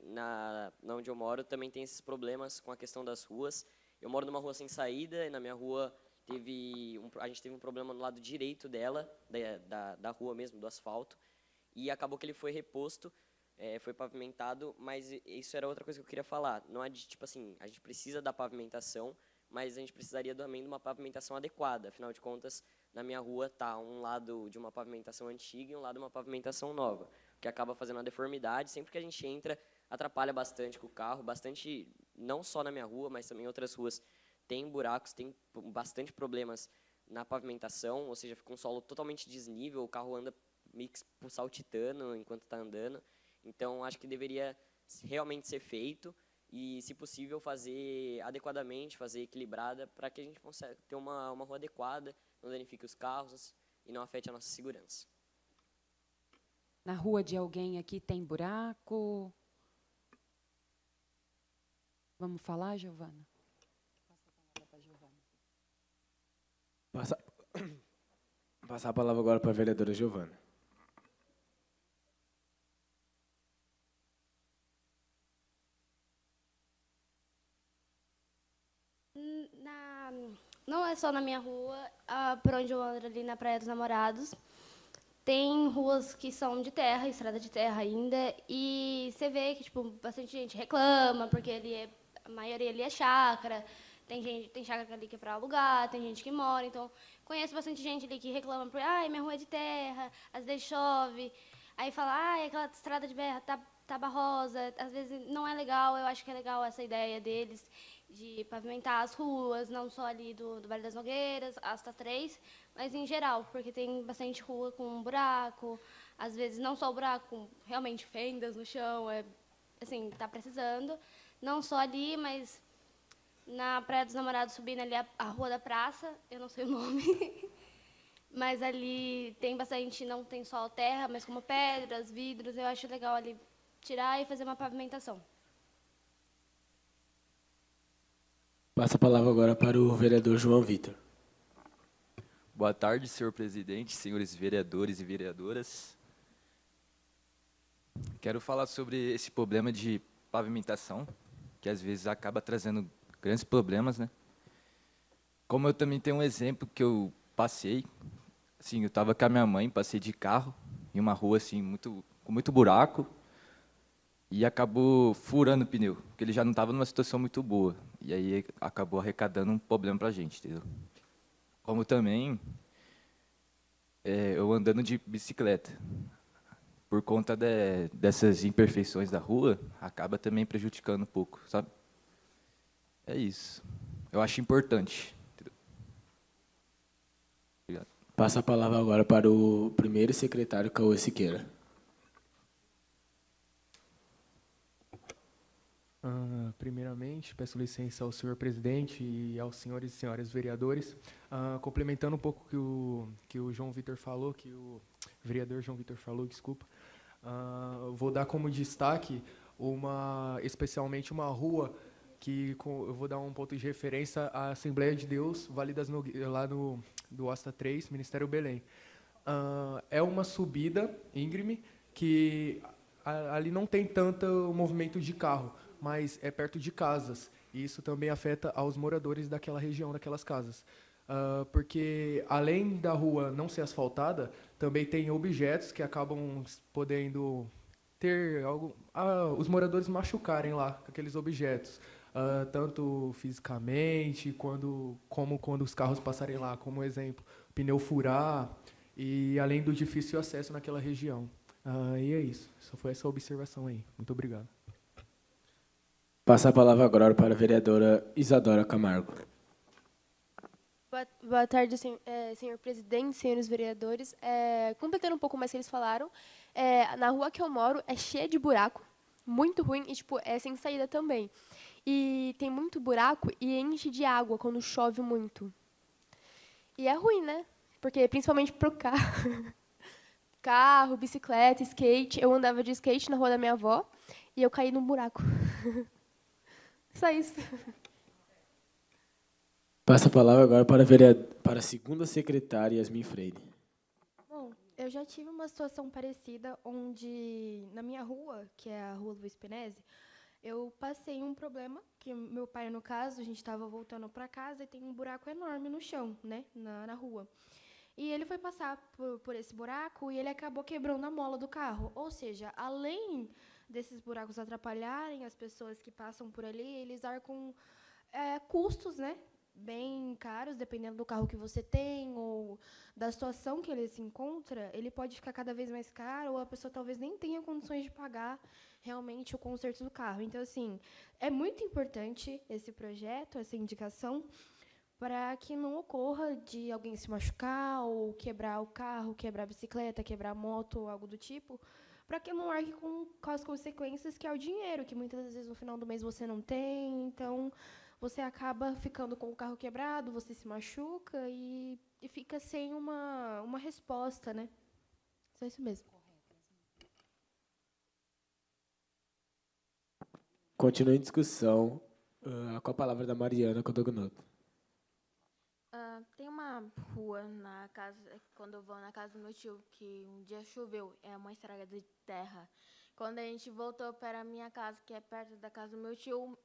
onde eu moro, também tem esses problemas com a questão das ruas. Eu moro numa rua sem saída, e na minha rua a gente teve um problema no lado direito dela, da rua mesmo, do asfalto, e acabou que ele foi reposto, foi pavimentado, mas isso era outra coisa que eu queria falar. Não é de, tipo assim, a gente precisa da pavimentação, mas a gente precisaria também de uma pavimentação adequada. Afinal de contas, na minha rua está um lado de uma pavimentação antiga e um lado de uma pavimentação nova, que acaba fazendo uma deformidade. Sempre que a gente entra, atrapalha bastante com o carro, bastante, não só na minha rua, mas também em outras ruas, tem buracos, tem bastante problemas na pavimentação, ou seja, fica um solo totalmente desnível, o carro anda meio que saltitando enquanto está andando. Então, acho que deveria realmente ser feito e, se possível, fazer adequadamente, fazer equilibrada, para que a gente consiga ter uma rua adequada, não danifique os carros e não afete a nossa segurança. Na rua de alguém aqui tem buraco? Vamos falar, Giovana? Passar a palavra agora para a vereadora Giovana. Não é só na minha rua, por onde eu ando ali na Praia dos Namorados. Tem ruas que são de terra, estrada de terra ainda, e você vê que tipo, bastante gente reclama, porque a maioria ali é chácara, tem chácara ali que é para alugar, tem gente que mora, então conheço bastante gente ali que reclama, porque minha rua é de terra, às vezes chove, aí fala, aquela estrada de terra tá barrosa, às vezes não é legal. Eu acho que é legal essa ideia deles de pavimentar as ruas, não só ali do Vale das Nogueiras, Asta 3, mas em geral, porque tem bastante rua com buraco, às vezes não só o buraco, com realmente fendas no chão, assim, tá precisando, não só ali, mas na Praia dos Namorados, subindo ali a Rua da Praça, eu não sei o nome, mas ali tem bastante, não tem só terra, mas como pedras, vidros, eu acho legal ali tirar e fazer uma pavimentação. Passa a palavra agora para o vereador João Vitor. Boa tarde, senhor presidente, senhores vereadores e vereadoras. Quero falar sobre esse problema de pavimentação, que às vezes acaba trazendo grandes problemas, né? Como eu também tenho um exemplo que eu passei, assim, eu estava com a minha mãe, passei de carro em uma rua assim com muito buraco e acabou furando o pneu, porque ele já não estava numa situação muito boa, e aí acabou arrecadando um problema para a gente, entendeu? Como também eu andando de bicicleta, por conta dessas imperfeições da rua, acaba também prejudicando um pouco, sabe? É isso. Eu acho importante. Entendeu? Obrigado. Passa a palavra agora para o primeiro secretário, Cauê Siqueira. Primeiramente, peço licença ao senhor presidente e aos senhores e senhoras vereadores. Complementando um pouco que o João Vitor falou, que o vereador João Vitor falou, desculpa, vou dar como destaque especialmente uma rua que eu vou dar um ponto de referência à Assembleia de Deus, Vale das Nogueiras, lá do Asta 3, Ministério Belém. É uma subida íngreme que ali não tem tanto movimento de carro, mas é perto de casas, e isso também afeta aos moradores daquela região, daquelas casas. Porque, além da rua não ser asfaltada, também tem objetos que acabam podendo ter os moradores machucarem lá com aqueles objetos, tanto fisicamente, como quando os carros passarem lá, como exemplo, pneu furar, e além do difícil acesso naquela região. E é isso, só foi essa observação aí. Muito obrigado. Passa a palavra agora para a vereadora Isadora Camargo. Boa tarde, senhor presidente, senhores vereadores. Completando um pouco mais o que eles falaram, na rua que eu moro é cheia de buraco, muito ruim, e é sem saída também. E tem muito buraco e enche de água quando chove muito. E é ruim, né? Porque, principalmente para o carro. Carro, bicicleta, skate. Eu andava de skate na rua da minha avó e eu caí num buraco. Só isso. Passa a palavra agora para a segunda secretária, Yasmin Freire. Bom, eu já tive uma situação parecida onde, na minha rua, que é a Rua Luiz Penese, eu passei um problema, que meu pai, no caso, a gente estava voltando para casa e tem um buraco enorme no chão, né, na rua. E ele foi passar por esse buraco e ele acabou quebrando a mola do carro. Ou seja, além desses buracos atrapalharem as pessoas que passam por ali, eles arcam custos, né, bem caros, dependendo do carro que você tem ou da situação que ele se encontra, ele pode ficar cada vez mais caro ou a pessoa talvez nem tenha condições de pagar realmente o conserto do carro. Então, assim, é muito importante esse projeto, essa indicação, para que não ocorra de alguém se machucar ou quebrar o carro, quebrar a bicicleta, quebrar a moto ou algo do tipo, para que não arque com as consequências que é o dinheiro, que muitas vezes no final do mês você não tem, então você acaba ficando com o carro quebrado, você se machuca e fica sem uma resposta, né? Só isso mesmo. Continua em discussão Com a palavra da Mariana Codognoto. Tem uma rua na casa, quando eu vou na casa do meu tio, que um dia choveu, é uma estrada de terra. Quando a gente voltou para a minha casa, que é perto da casa do meu tio,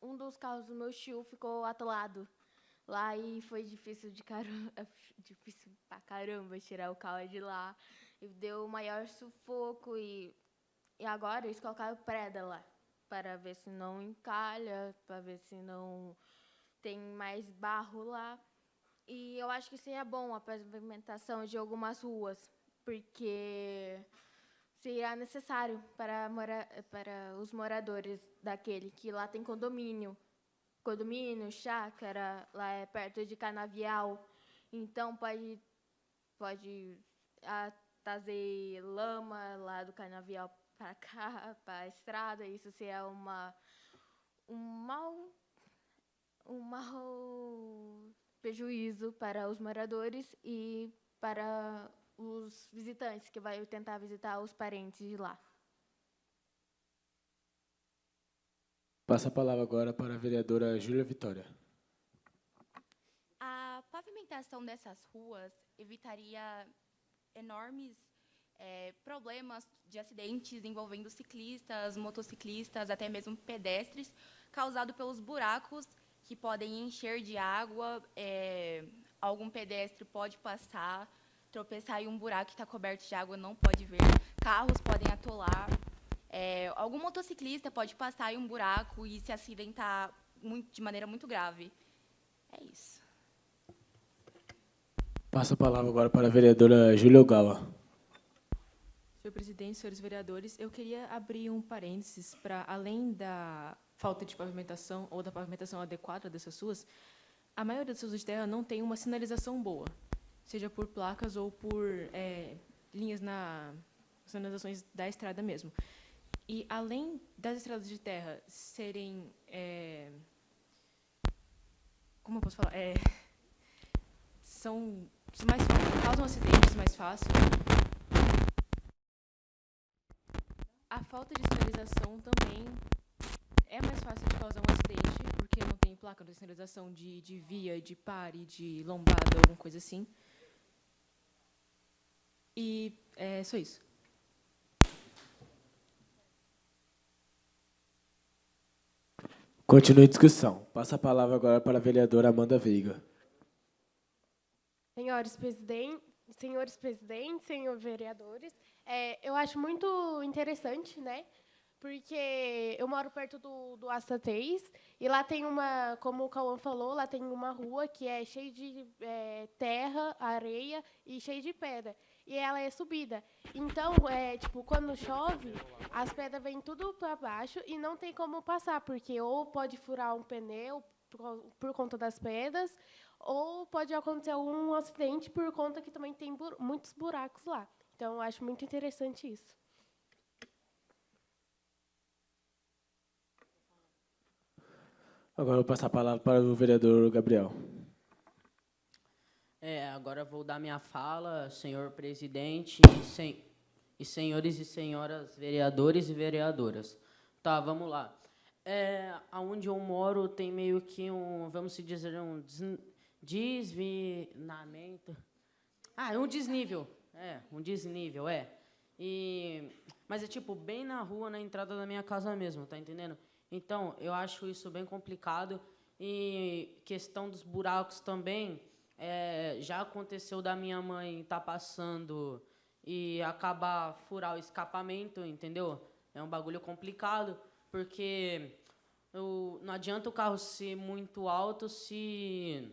um dos carros do meu tio ficou atolado lá e foi difícil difícil pra caramba tirar o carro de lá. E deu o maior sufoco e agora eles colocaram preda lá para ver se não encalha, para ver se não tem mais barro lá. E eu acho que seria bom a pavimentação de algumas ruas, porque seria necessário para os moradores daquele, que lá tem condomínio, chácara, lá é perto de canavial, então pode trazer lama lá do canavial para cá, para a estrada, isso seria um mau prejuízo para os moradores e para os visitantes que vai tentar visitar os parentes de lá. Passa a palavra agora para a vereadora Júlia Vitória. A pavimentação dessas ruas evitaria enormes problemas de acidentes envolvendo ciclistas, motociclistas, até mesmo pedestres, causado pelos buracos que podem encher de água, algum pedestre pode passar, tropeçar em um buraco que está coberto de água, não pode ver, carros podem atolar, algum motociclista pode passar em um buraco e se acidentar de maneira muito grave. É isso. Passa a palavra agora para a vereadora Júlia Ogawa. Senhor presidente, senhores vereadores, eu queria abrir um parênteses para, além da falta de pavimentação ou da pavimentação adequada dessas ruas, a maioria das ruas de terra não tem uma sinalização boa, seja por placas ou por linhas sinalizações da estrada mesmo. E, além das estradas de terra serem, como eu posso falar, causam acidentes mais fácil, a falta de sinalização também é mais fácil de causar um acidente, porque não tem placa de sinalização de via, de pare, de lombada, alguma coisa assim. E é só isso. Continue a discussão. Passa a palavra agora para a vereadora Amanda Veiga. Senhores presidentes, senhores vereadores, eu acho muito interessante, né? Porque eu moro perto do Asta 3 e lá tem como o Cauã falou, lá tem uma rua que é cheia de terra, areia e cheia de pedra. E ela é subida. Então, quando chove, as pedras vêm tudo para baixo e não tem como passar, porque ou pode furar um pneu por conta das pedras, ou pode acontecer algum acidente por conta que também tem muitos buracos lá. Então, eu acho muito interessante isso. Agora eu vou passar a palavra para o vereador Gabriel. Agora eu vou dar minha fala, senhor presidente e senhores e senhoras vereadores e vereadoras. Tá, vamos lá. Onde eu moro tem meio que vamos dizer, um desvinamento. Um desnível. Um desnível, Mas é tipo bem na rua, na entrada da minha casa mesmo, tá entendendo? Então, eu acho isso bem complicado. E questão dos buracos também, já aconteceu da minha mãe estar passando e acabar furar o escapamento, entendeu? É um bagulho complicado, porque não adianta o carro ser muito alto se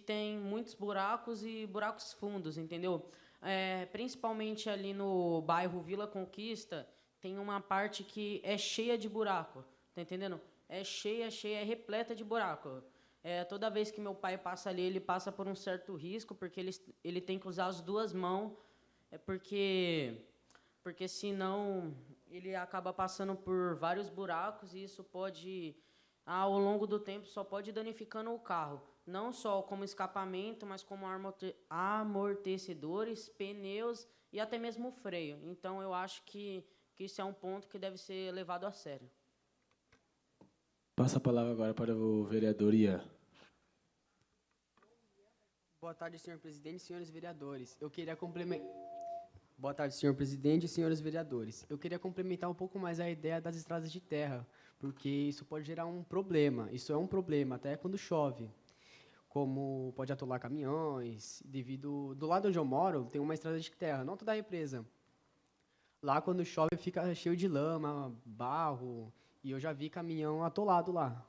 tem muitos buracos e buracos fundos, entendeu? Principalmente ali no bairro Vila Conquista, tem uma parte que é cheia de buraco, tá entendendo? É cheia, é repleta de buraco. Toda vez que meu pai passa ali, ele passa por um certo risco, porque ele tem que usar as duas mãos, porque senão ele acaba passando por vários buracos e isso pode, ao longo do tempo, só pode ir danificando o carro. Não só como escapamento, mas como amortecedores, pneus e até mesmo freio. Então, eu acho que isso é um ponto que deve ser levado a sério. Passo a palavra agora para o vereador Ian. Boa tarde, senhor presidente e senhores vereadores. Eu queria complementar. Boa tarde, senhor presidente e senhores vereadores. Eu queria complementar um pouco mais a ideia das estradas de terra, porque isso pode gerar um problema. Isso é um problema, até quando chove. Como pode atolar caminhões, devido... Do lado onde eu moro, tem uma estrada de terra, não toda a represa. Lá, quando chove, fica cheio de lama, barro, e eu já vi caminhão atolado lá.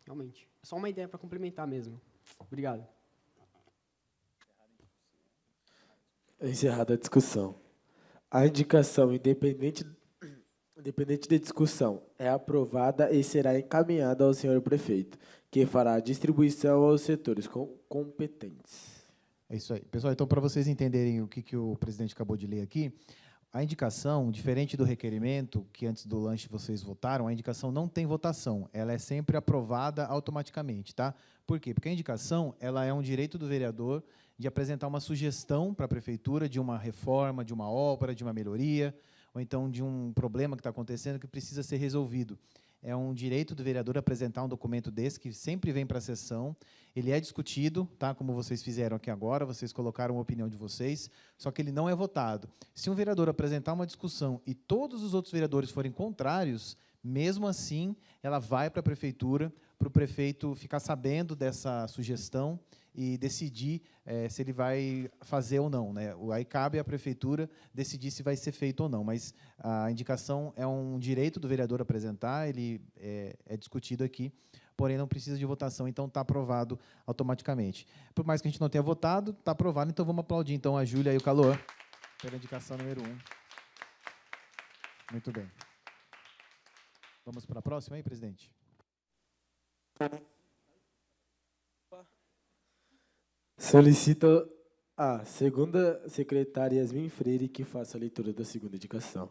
Realmente. É só uma ideia para complementar mesmo. Obrigado. Encerrada a discussão. A indicação, independente da discussão, é aprovada e será encaminhada ao senhor prefeito, que fará a distribuição aos setores competentes. É isso aí. Pessoal, então, para vocês entenderem o que o presidente acabou de ler aqui, a indicação, diferente do requerimento, que antes do lanche vocês votaram, a indicação não tem votação, ela é sempre aprovada automaticamente, tá? Por quê? Porque a indicação, ela é um direito do vereador de apresentar uma sugestão para a prefeitura de uma reforma, de uma obra, de uma melhoria, ou então de um problema que está acontecendo que precisa ser resolvido. É um direito do vereador apresentar um documento desse, que sempre vem para a sessão. Ele é discutido, tá? Como vocês fizeram aqui agora, vocês colocaram a opinião de vocês, só que ele não é votado. Se um vereador apresentar uma discussão e todos os outros vereadores forem contrários, mesmo assim, ela vai para a prefeitura, para o prefeito ficar sabendo dessa sugestão e decidir se ele vai fazer ou não, né? Aí cabe à prefeitura decidir se vai ser feito ou não, mas a indicação é um direito do vereador apresentar, ele é discutido aqui, porém não precisa de votação, então está aprovado automaticamente. Por mais que a gente não tenha votado, está aprovado, então vamos aplaudir então a Júlia e o Caloã pela indicação número 1. Muito bem. Vamos para a próxima aí, presidente? Solicito a segunda secretária Yasmin Freire que faça a leitura da segunda indicação.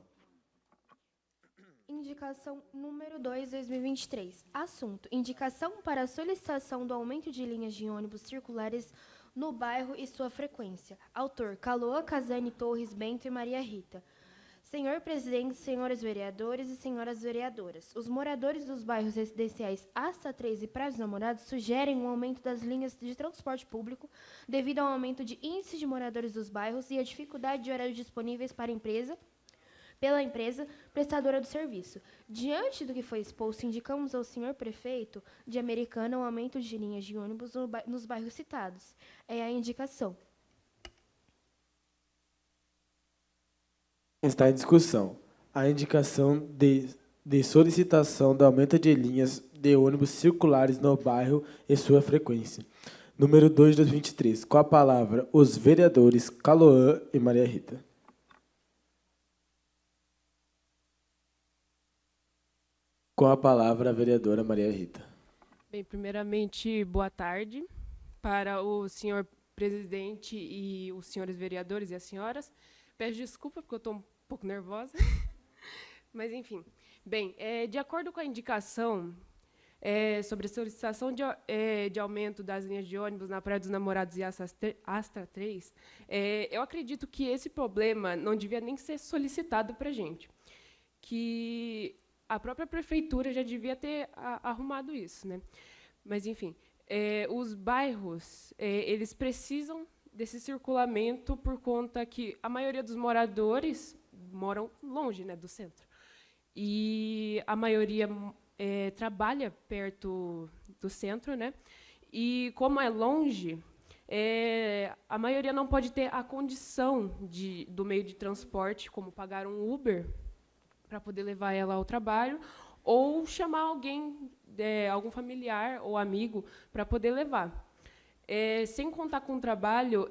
Indicação número 2, 2023. Assunto: indicação para a solicitação do aumento de linhas de ônibus circulares no bairro e sua frequência. Autor: Caloã Casani Torres Bento e Maria Rita. Senhor presidente, senhores vereadores e senhoras vereadoras, os moradores dos bairros residenciais Asta 3 e Praia dos Namorados sugerem um aumento das linhas de transporte público devido ao aumento de índice de moradores dos bairros e a dificuldade de horários disponíveis para pela empresa prestadora do serviço. Diante do que foi exposto, indicamos ao senhor prefeito de Americana um aumento de linhas de ônibus nos bairros citados. É a indicação. Está em discussão a indicação de solicitação do aumento de linhas de ônibus circulares no bairro e sua frequência. Número 2 de 2023. Com a palavra, os vereadores Caloã e Maria Rita. Com a palavra, a vereadora Maria Rita. Bem, primeiramente, boa tarde para o senhor presidente e os senhores vereadores e as senhoras. Peço desculpa porque eu estou um pouco nervosa, mas, enfim. Bem, de acordo com a indicação sobre a solicitação de aumento das linhas de ônibus na Praia dos Namorados e Astra 3, eu acredito que esse problema não devia nem ser solicitado para a gente, que a própria prefeitura já devia ter arrumado isso, né? Mas, enfim, os bairros, eles precisam desse circulamento por conta que a maioria dos moradores moram longe, né, do centro. E a maioria trabalha perto do centro, né? E como é longe, a maioria não pode ter a condição do meio de transporte, como pagar um Uber para poder levar ela ao trabalho, ou chamar alguém, algum familiar ou amigo, para poder levar. Sem contar com o trabalho,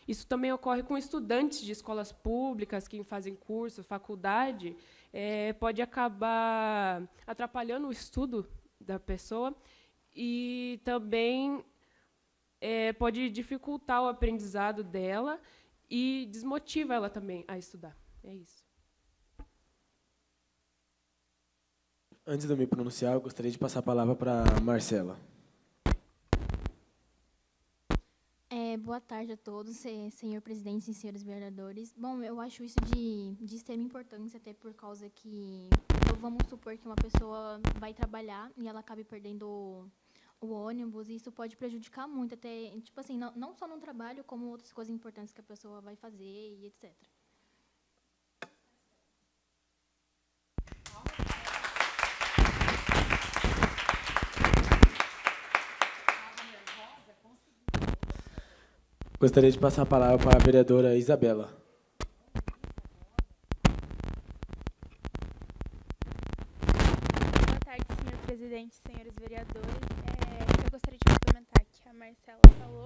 isso também ocorre com estudantes de escolas públicas, que fazem curso, faculdade, pode acabar atrapalhando o estudo da pessoa e também pode dificultar o aprendizado dela e desmotiva ela também a estudar. É isso. Antes de eu me pronunciar, eu gostaria de passar a palavra para a Marcela. Boa tarde a todos, senhor presidente e senhores vereadores. Bom, eu acho isso de extrema importância, até por causa que, então, vamos supor que uma pessoa vai trabalhar e ela acabe perdendo o ônibus, e isso pode prejudicar muito, até, tipo assim, não só no trabalho, como outras coisas importantes que a pessoa vai fazer e etc. Gostaria de passar a palavra para a vereadora Isabela. Boa tarde, senhor presidente, senhores vereadores. Eu gostaria de complementar o que a Marcela falou.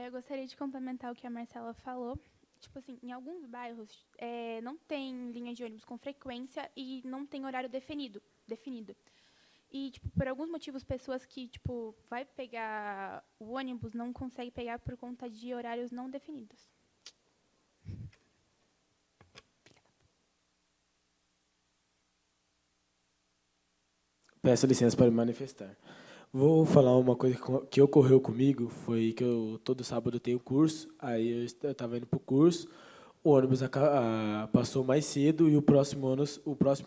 Eu gostaria de complementar o que a Marcela falou. Tipo assim, em alguns bairros não tem linha de ônibus com frequência e não tem horário definido. E, tipo, por alguns motivos, pessoas que, tipo, vai pegar o ônibus não conseguem pegar por conta de horários não definidos. Peço licença para me manifestar. Vou falar uma coisa que ocorreu comigo, foi que eu todo sábado tenho curso, aí eu estava indo para o curso, o ônibus passou mais cedo e o próximo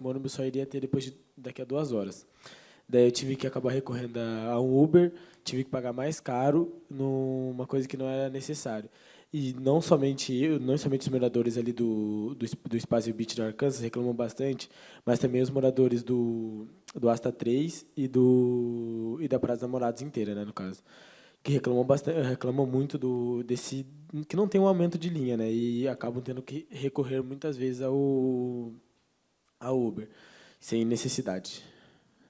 ônibus só iria ter daqui a 2 horas. Daí eu tive que acabar recorrendo a um Uber, tive que pagar mais caro numa coisa que não era necessário. E não somente os moradores ali do Espaço Beach do Arkansas reclamam bastante, mas também os moradores do Asta 3 e da Praça dos Namorados inteira, né, no caso, que reclamam muito desse que não tem um aumento de linha, né, e acabam tendo que recorrer muitas vezes ao Uber, sem necessidade.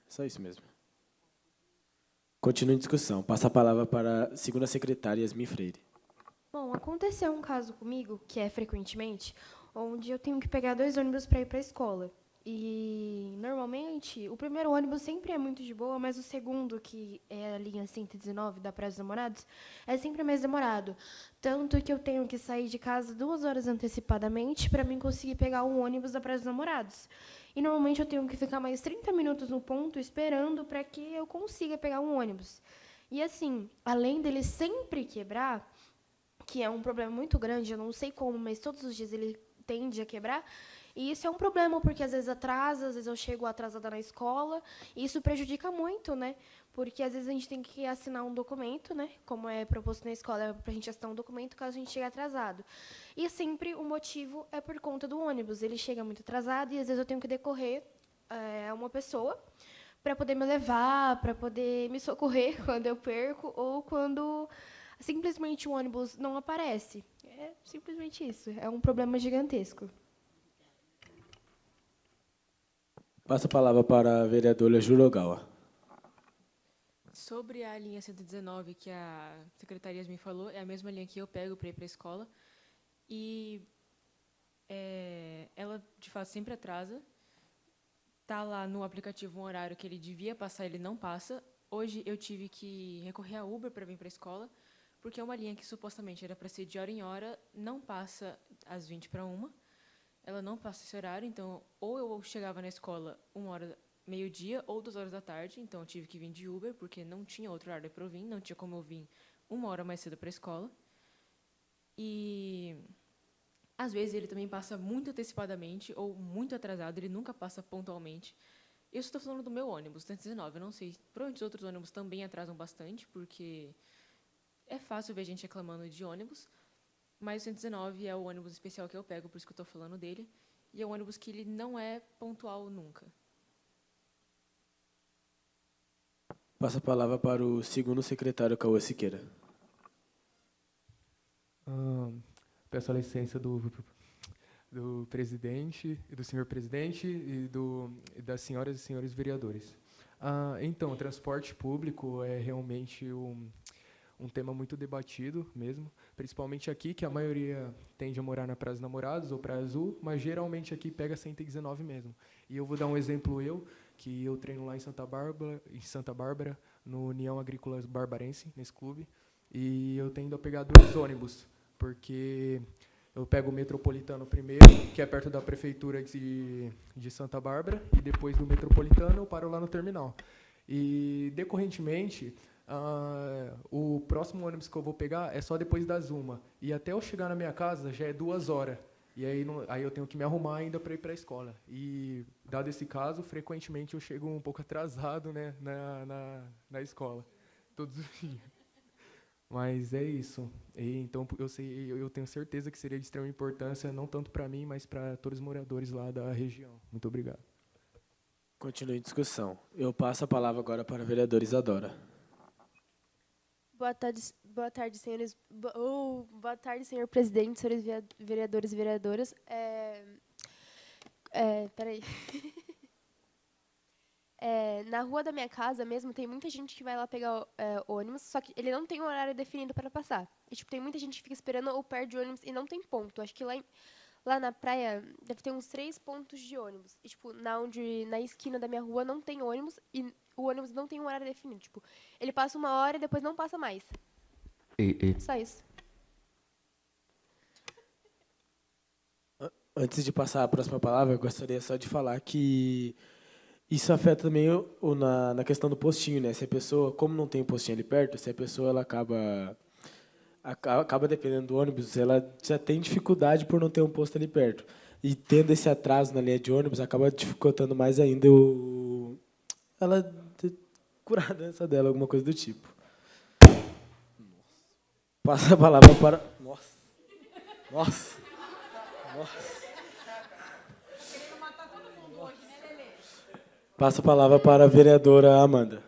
Só isso mesmo. Continue em discussão. Passa a palavra para a segunda secretária, Yasmin Freire. Bom, aconteceu um caso comigo, que é frequentemente, onde eu tenho que pegar 2 ônibus para ir para a escola. E, normalmente, o primeiro ônibus sempre é muito de boa, mas o segundo, que é a linha 119 da Praça dos Namorados, é sempre mais demorado. Tanto que eu tenho que sair de casa 2 horas antecipadamente para mim conseguir pegar o ônibus da Praça dos Namorados. E, normalmente, eu tenho que ficar mais 30 minutos no ponto esperando para que eu consiga pegar um ônibus. E, assim, além dele sempre quebrar, que é um problema muito grande, eu não sei como, mas todos os dias ele tende a quebrar. E isso é um problema, porque às vezes atrasa, às vezes eu chego atrasada na escola, e isso prejudica muito, né? Porque às vezes a gente tem que assinar um documento, né? Como é proposto na escola, é para a gente assinar um documento caso a gente chegue atrasado. E sempre o motivo é por conta do ônibus. Ele chega muito atrasado e às vezes eu tenho que decorrer a uma pessoa para poder me levar, para poder me socorrer quando eu perco ou quando simplesmente o ônibus não aparece. É simplesmente isso. É um problema gigantesco. Passo a palavra para a vereadora Jurogawa. Sobre a linha 119 que a secretaria me falou, é a mesma linha que eu pego para ir para a escola. E ela, de fato, sempre atrasa. Está lá no aplicativo um horário que ele devia passar, ele não passa. Hoje eu tive que recorrer a Uber para vir para a escola, porque é uma linha que supostamente era para ser de hora em hora, não passa às 20:40. Ela não passa esse horário, então ou eu chegava na escola 1h, meio-dia, ou 2 horas da tarde, então eu tive que vir de Uber, porque não tinha outro horário para eu vir, não tinha como eu vir 1 hora mais cedo para a escola. E às vezes ele também passa muito antecipadamente ou muito atrasado, ele nunca passa pontualmente. Eu estou falando do meu ônibus, 119, eu não sei, provavelmente os outros ônibus também atrasam bastante, porque é fácil ver gente reclamando de ônibus, mas o 119 é o ônibus especial que eu pego, por isso que eu estou falando dele, e é um ônibus que ele não é pontual nunca. Passo a palavra para o segundo secretário, Cauã Siqueira. Peço a licença do presidente, do senhor presidente e das senhoras e senhores vereadores. Então, o transporte público é realmente um tema muito debatido mesmo, principalmente aqui, que a maioria tende a morar na Praça dos Namorados ou Praia Azul, mas geralmente aqui pega 119 mesmo. E eu vou dar um exemplo que eu treino lá em Santa Bárbara, no União Agrícola Barbarense, nesse clube, e eu tendo a pegar 2 ônibus, porque Eu pego o metropolitano primeiro, que é perto da prefeitura de Santa Bárbara, e depois do metropolitano eu paro lá no terminal. E, decorrentemente, o próximo ônibus que eu vou pegar é só depois das 1h. E até eu chegar na minha casa já é 2 horas. E aí eu tenho que me arrumar ainda para ir para a escola. E, dado esse caso, frequentemente eu chego um pouco atrasado, né, na escola, todos os dias. Mas é isso. E, então, eu tenho certeza que seria de extrema importância, não tanto para mim, mas para todos os moradores lá da região. Muito obrigado. Continue a discussão. Eu passo a palavra agora para a vereadora Isadora. Boa tarde, senhores. Boa tarde, senhor presidente, senhores vereadores e vereadoras. Peraí. Na rua da minha casa mesmo, tem muita gente que vai lá pegar ônibus, só que ele não tem um horário definido para passar. E, tipo, tem muita gente que fica esperando ou perde ônibus e não tem ponto. Acho que lá na praia deve ter uns 3 pontos de ônibus. E, tipo, na esquina da minha rua não tem ônibus e o ônibus não tem um horário definido. Tipo, ele passa 1 hora e depois não passa mais. Só isso. Antes de passar a próxima palavra, eu gostaria só de falar que isso afeta também na questão do postinho, né? Se a pessoa, como não tem um postinho ali perto, se a pessoa ela acaba dependendo do ônibus, ela já tem dificuldade por não ter um posto ali perto. E tendo esse atraso na linha de ônibus, acaba dificultando mais ainda ela curar a doença dela, alguma coisa do tipo. Passa a palavra para... Nossa. Passa a palavra para a vereadora Amanda.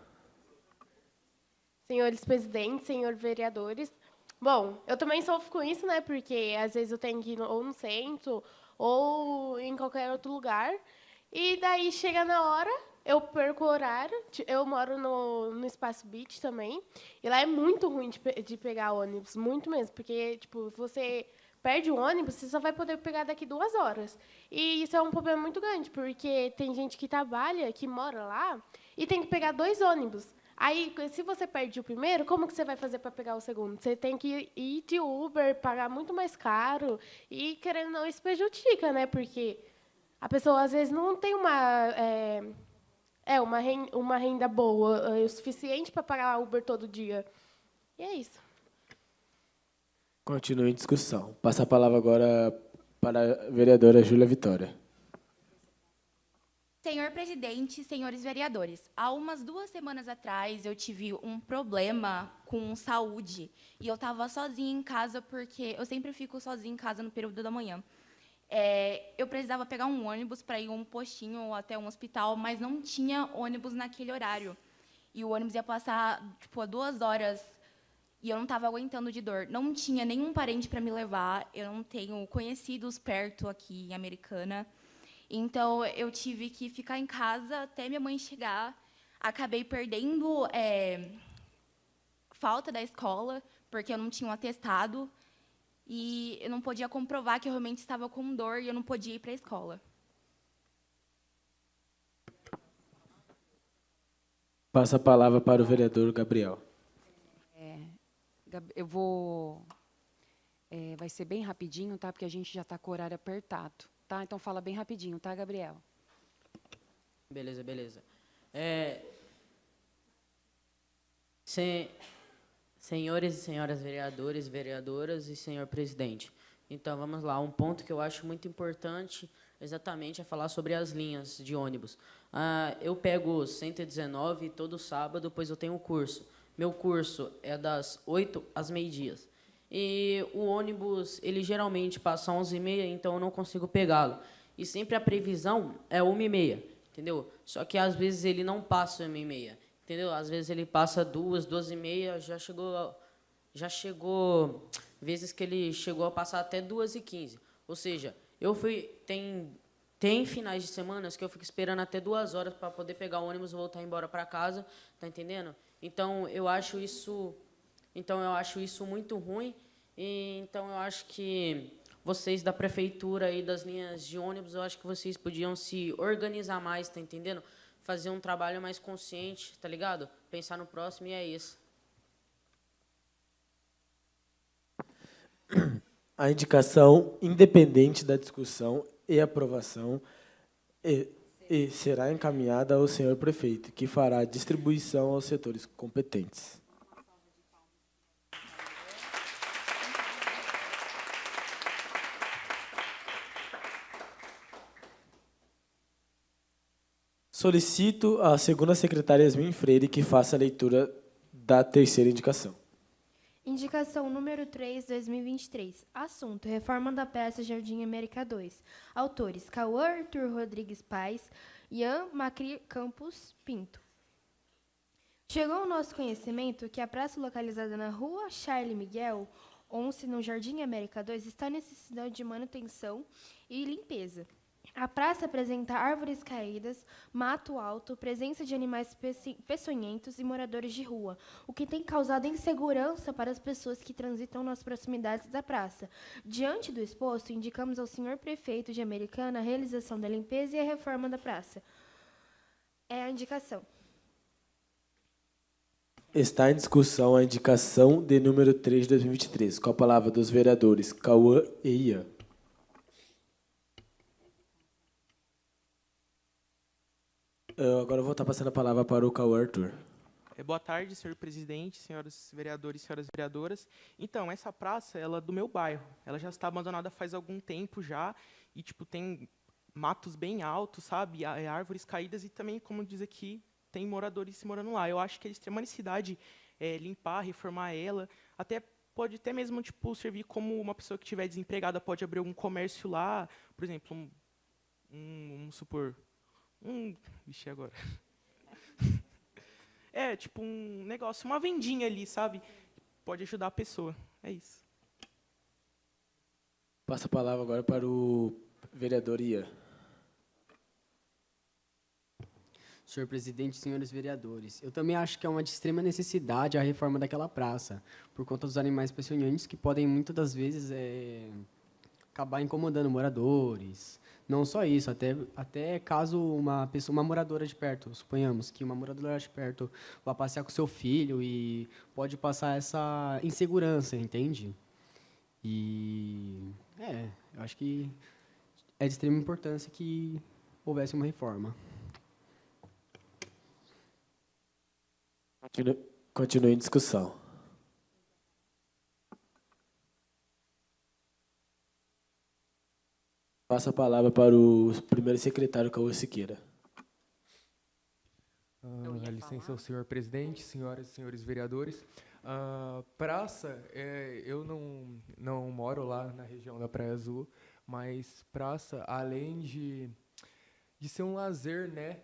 Senhores presidentes, senhores vereadores. Bom, eu também sofro com isso, né? Porque às vezes eu tenho que ir ou no centro ou em qualquer outro lugar. E daí chega na hora, eu perco o horário. Eu moro no Espaço Beach também. E lá é muito ruim de pegar ônibus, muito mesmo. Porque, tipo, você perde o ônibus, você só vai poder pegar daqui 2 horas. E isso é um problema muito grande, porque tem gente que trabalha, que mora lá, e tem que pegar 2 ônibus. Aí, se você perde o primeiro, como que você vai fazer para pegar o segundo? Você tem que ir de Uber, pagar muito mais caro, e, querendo ou não, isso prejudica, né? Porque a pessoa, às vezes, não tem uma renda boa, o suficiente para pagar Uber todo dia. E é isso. Continue em discussão. Passa a palavra agora para a vereadora Júlia Vitória. Senhor presidente, senhores vereadores, há umas 2 semanas atrás eu tive um problema com saúde e eu estava sozinha em casa porque eu sempre fico sozinha em casa no período da manhã. Eu precisava pegar um ônibus para ir a um postinho ou até um hospital, mas não tinha ônibus naquele horário. E o ônibus ia passar tipo, a 2 horas e eu não estava aguentando de dor. Não tinha nenhum parente para me levar, eu não tenho conhecidos perto aqui em Americana. Então, eu tive que ficar em casa até minha mãe chegar. Acabei perdendo falta da escola, porque eu não tinha um atestado. E eu não podia comprovar que eu realmente estava com dor e eu não podia ir para a escola. Passa a palavra para o vereador Gabriel. Eu vou... vai ser bem rapidinho, tá? Porque a gente já está com o horário apertado. Tá? Então, fala bem rapidinho, tá, Gabriel? Beleza. Senhores e senhoras vereadores, vereadoras e senhor presidente. Então, vamos lá. Um ponto que eu acho muito importante exatamente é falar sobre as linhas de ônibus. Eu pego 119 todo sábado, pois eu tenho um curso. Meu curso é das 8 às meio-dia. E o ônibus, ele geralmente passa às 11h30, então eu não consigo pegá-lo. E sempre a previsão é 1h30, entendeu? Só que às vezes ele não passa 1h30, entendeu? Às vezes ele passa 2, 2h30, já chegou vezes que ele chegou a passar até 2h15. Ou seja, tem finais de semana que eu fico esperando até 2 horas para poder pegar o ônibus e voltar embora para casa, tá entendendo? Então eu acho isso muito ruim. Então, eu acho que vocês da prefeitura e das linhas de ônibus, eu acho que vocês podiam se organizar mais, tá entendendo? Fazer um trabalho mais consciente, tá ligado? Pensar no próximo e é isso. A indicação, independente da discussão e aprovação, e será encaminhada ao senhor prefeito, que fará a distribuição aos setores competentes. Solicito à segunda secretária Yasmin Freire que faça a leitura da terceira indicação. Indicação número 3, 2023. Assunto: Reforma da Praça Jardim América 2. Autores: Cauã Arthur Rodrigues Paes, Ian Macri Campos Pinto. Chegou ao nosso conhecimento que a praça localizada na Rua Charles Miguel, 11, no Jardim América 2, está em necessidade de manutenção e limpeza. A praça apresenta árvores caídas, mato alto, presença de animais peçonhentos e moradores de rua, o que tem causado insegurança para as pessoas que transitam nas proximidades da praça. Diante do exposto, indicamos ao senhor prefeito de Americana a realização da limpeza e a reforma da praça. É a indicação. Está em discussão a indicação de número 3 de 2023, com a palavra dos vereadores Cauã e Ian. Agora eu vou estar passando a palavra para o Cauã Arthur. Boa tarde, senhor presidente, senhores vereadores e senhoras vereadoras. Então, essa praça, ela é do meu bairro. Ela já está abandonada faz algum tempo já e, tipo, tem matos bem altos, sabe? Árvores caídas e também, como diz aqui, tem moradores morando lá. Eu acho que é de extrema necessidade limpar, reformar ela. Pode até mesmo, tipo, servir como uma pessoa que estiver desempregada pode abrir algum comércio lá. Por exemplo, vamos supor... Vixe, agora. Tipo um negócio, uma vendinha ali, sabe? Pode ajudar a pessoa. É isso. Passa a palavra agora para o vereador Ian. Senhor presidente, senhores vereadores, eu também acho que é uma de extrema necessidade a reforma daquela praça, por conta dos animais peçonhentos que podem, muitas das vezes, acabar incomodando moradores. Não só isso, até caso uma moradora de perto, suponhamos que uma moradora de perto vá passear com seu filho e pode passar essa insegurança, entende? E, eu acho que é de extrema importância que houvesse uma reforma. Continue em discussão. Passa a palavra para o primeiro secretário, Cauã Siqueira. Licença ao senhor presidente, senhoras e senhores vereadores. Praça, eu não moro lá na região da Praia Azul, mas praça, além de ser um lazer, né,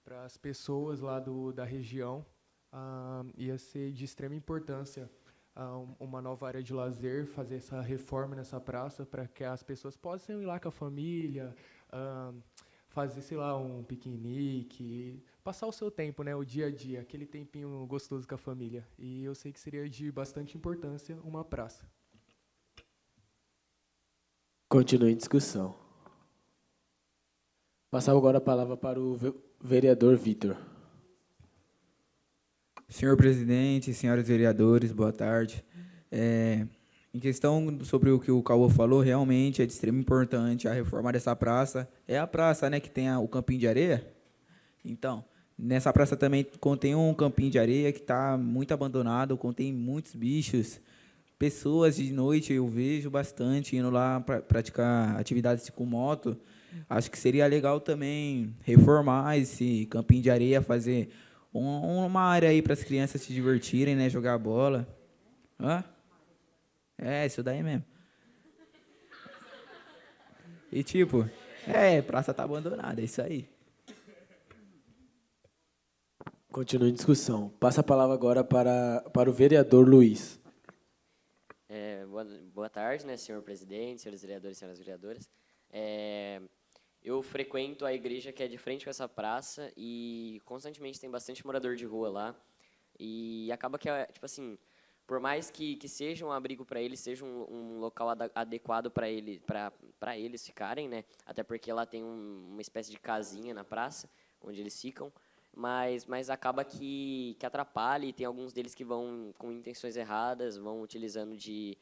para as pessoas lá da região, ia ser de extrema importância uma nova área de lazer, fazer essa reforma nessa praça para que as pessoas possam ir lá com a família, fazer, sei lá, um piquenique, passar o seu tempo, né, o dia a dia, aquele tempinho gostoso com a família. E eu sei que seria de bastante importância uma praça. Continue em discussão. Passar agora a palavra para o vereador Vitor. Senhor presidente, senhores vereadores, boa tarde. Em questão sobre o que o Cauã falou, realmente é de extrema importância a reforma dessa praça. É a praça, né, que tem o campinho de areia. Então, nessa praça também contém um campinho de areia que está muito abandonado, contém muitos bichos. Pessoas de noite eu vejo bastante indo lá praticar atividades com moto. Acho que seria legal também reformar esse campinho de areia, fazer uma área aí para as crianças se divertirem, né? Jogar bola. Isso daí mesmo. E tipo, praça tá abandonada, é isso aí. Continue em discussão. Passa a palavra agora para o vereador Luiz. Boa tarde, né, senhor presidente, senhores vereadores e senhoras vereadoras. Eu frequento a igreja que é de frente com essa praça e constantemente tem bastante morador de rua lá. E acaba que, tipo assim, por mais que seja um abrigo para eles, seja um local adequado para eles ficarem, né? Até porque lá tem uma espécie de casinha na praça, onde eles ficam. Mas acaba que atrapalha e tem alguns deles que vão com intenções erradas, vão utilizando de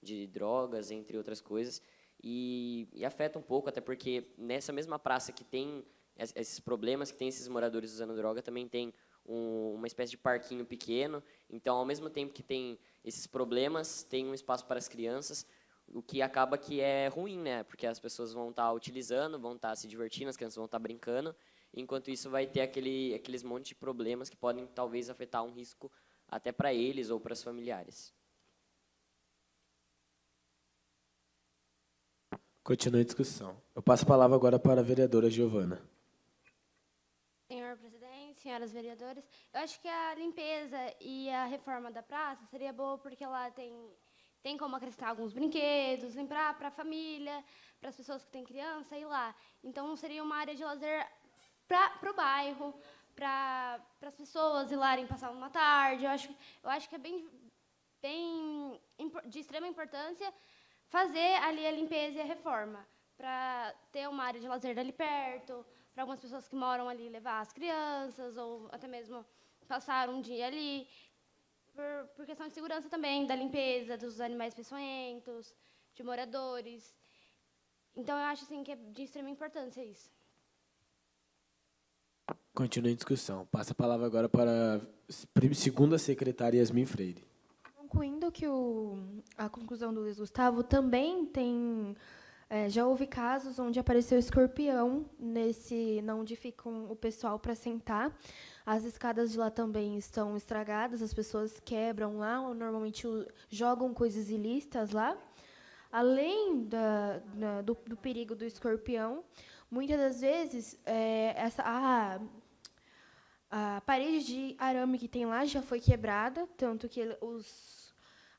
de drogas, entre outras coisas, e afeta um pouco, até porque nessa mesma praça que tem esses problemas, que tem esses moradores usando droga, também tem uma espécie de parquinho pequeno. Então, ao mesmo tempo que tem esses problemas, tem um espaço para as crianças, o que acaba que é ruim, né? Porque as pessoas vão estar utilizando, vão estar se divertindo, as crianças vão estar brincando, enquanto isso vai ter aqueles monte de problemas que podem talvez afetar um risco até para eles ou para os familiares. Continue a discussão. Eu passo a palavra agora para a vereadora Giovana. Senhor presidente, senhoras vereadoras, eu acho que a limpeza e a reforma da praça seria boa porque lá tem como acrescentar alguns brinquedos, lembrar para a família, para as pessoas que têm criança, ir lá. Então, seria uma área de lazer para o bairro, para as pessoas ir lá e passar uma tarde. Eu acho que é bem de extrema importância fazer ali a limpeza e a reforma, para ter uma área de lazer ali perto, para algumas pessoas que moram ali levar as crianças, ou até mesmo passar um dia ali, por questão de segurança também, da limpeza, dos animais peçonhentos, de moradores. Então, eu acho assim, que é de extrema importância isso. Continue a discussão. Passa a palavra agora para a segunda secretária Yasmin Freire. Concluindo que a conclusão do Luiz Gustavo, também tem... já houve casos onde apareceu escorpião onde fica o pessoal para sentar. As escadas de lá também estão estragadas, as pessoas quebram lá, ou normalmente jogam coisas ilícitas lá. Além do perigo do escorpião, muitas das vezes a parede de arame que tem lá já foi quebrada, tanto que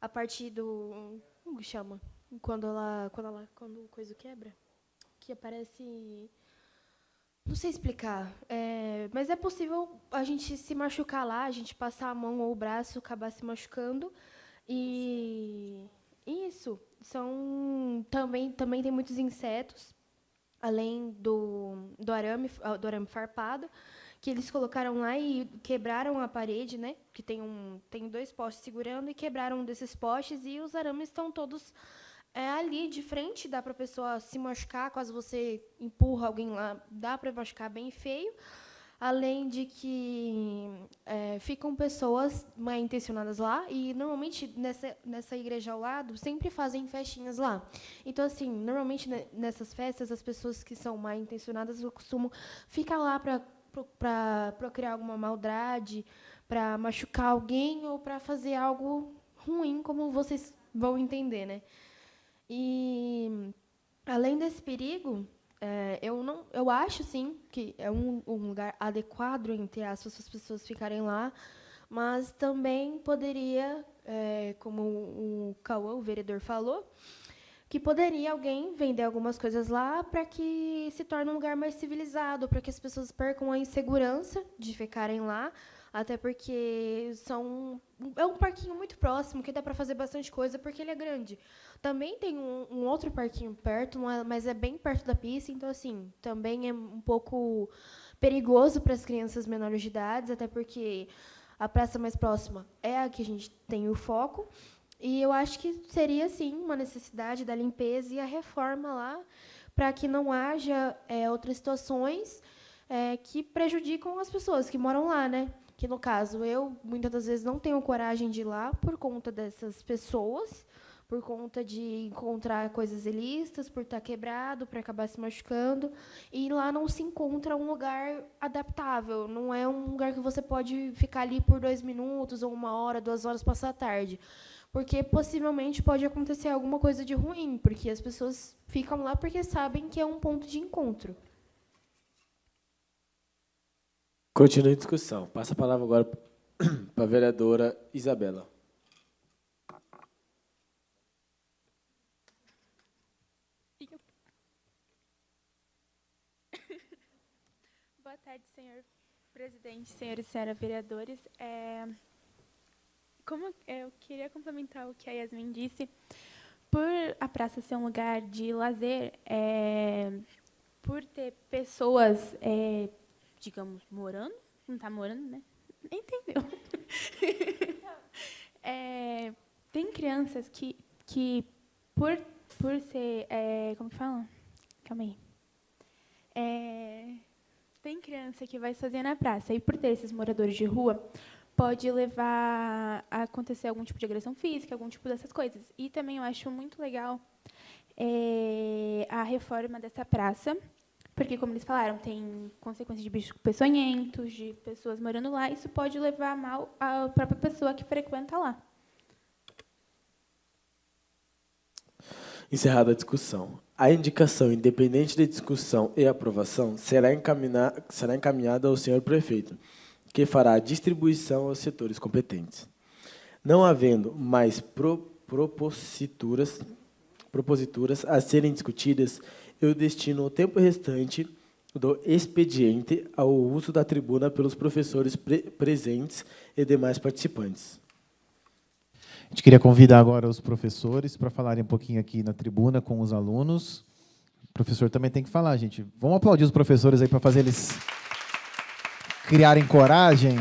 a partir do... Como que chama? Quando o coisa quebra, que aparece, não sei explicar, mas é possível a gente se machucar lá, a gente passar a mão ou o braço, acabar se machucando, e isso também tem muitos insetos, além do arame farpado, que eles colocaram lá e quebraram a parede, né? Que tem 2 postes segurando, e quebraram um desses postes, e os arames estão todos ali de frente, dá para a pessoa se machucar, caso você empurra alguém lá, dá para machucar bem feio. Além de que ficam pessoas mal intencionadas lá, e normalmente nessa igreja ao lado sempre fazem festinhas lá. Então, assim, normalmente nessas festas, as pessoas que são mal intencionadas costumam ficar lá para procriar alguma maldade, para machucar alguém ou para fazer algo ruim, como vocês vão entender, né? E, além desse perigo, eu acho, sim, que é um lugar adequado, entre aspas, as pessoas ficarem lá, mas também poderia, como o Cauã, o vereador, falou, que poderia alguém vender algumas coisas lá para que se torne um lugar mais civilizado, para que as pessoas percam a insegurança de ficarem lá, até porque é um parquinho muito próximo, que dá para fazer bastante coisa, porque ele é grande. Também tem um outro parquinho perto, mas é bem perto da pista, então, assim, também é um pouco perigoso para as crianças menores de idade, até porque a praça mais próxima é a que a gente tem o foco. E eu acho que seria, sim, uma necessidade da limpeza e a reforma lá, para que não haja outras situações que prejudicam as pessoas que moram lá, né? Que, no caso, eu, muitas das vezes, não tenho coragem de ir lá por conta dessas pessoas, por conta de encontrar coisas ilícitas, por estar quebrado, para acabar se machucando. E lá não se encontra um lugar adaptável. Não é um lugar que você pode ficar ali por 2 minutos, ou 1 hora, 2 horas, passar a tarde. Porque, possivelmente, pode acontecer alguma coisa de ruim, porque as pessoas ficam lá porque sabem que é um ponto de encontro. Continue a discussão. Passa a palavra agora para a vereadora Isabela. Boa tarde, senhor presidente, senhores e senhoras vereadores. Como eu queria complementar o que a Yasmin disse, por a praça ser um lugar de lazer, por ter pessoas, digamos, morando, não está morando, né? Entendeu? Tem crianças que por ser, como que fala? Calma aí. Tem criança que vai sozinha na praça, e por ter esses moradores de rua, pode levar a acontecer algum tipo de agressão física, algum tipo dessas coisas. E também eu acho muito legal a reforma dessa praça, porque, como eles falaram, tem consequências de bichos peçonhentos, de pessoas morando lá, isso pode levar mal à própria pessoa que frequenta lá. Encerrada a discussão. A indicação, independente da discussão e aprovação, será encaminhada ao senhor prefeito, que fará a distribuição aos setores competentes. Não havendo mais proposituras a serem discutidas, eu destino o tempo restante do expediente ao uso da tribuna pelos professores presentes e demais participantes. A gente queria convidar agora os professores para falarem um pouquinho aqui na tribuna com os alunos. O professor também tem que falar, gente. Vamos aplaudir os professores aí para fazer eles criarem coragem.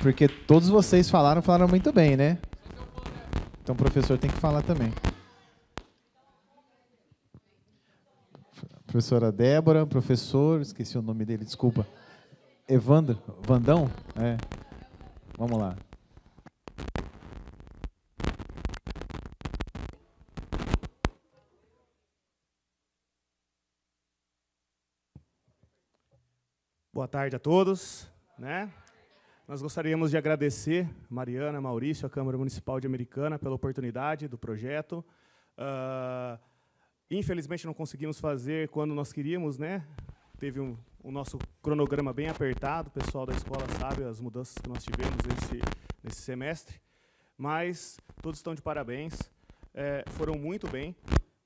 Porque todos vocês falaram muito bem, né? Então o professor tem que falar também. Professora Débora, professor, esqueci o nome dele, desculpa. Evandro, Vandão? É. Vamos lá. Boa tarde a todos, né? Nós gostaríamos de agradecer Mariana, Maurício, a Câmara Municipal de Americana pela oportunidade do projeto. Infelizmente não conseguimos fazer quando nós queríamos, né? Teve o nosso cronograma bem apertado, o pessoal da escola sabe as mudanças que nós tivemos nesse semestre, mas todos estão de parabéns, foram muito bem,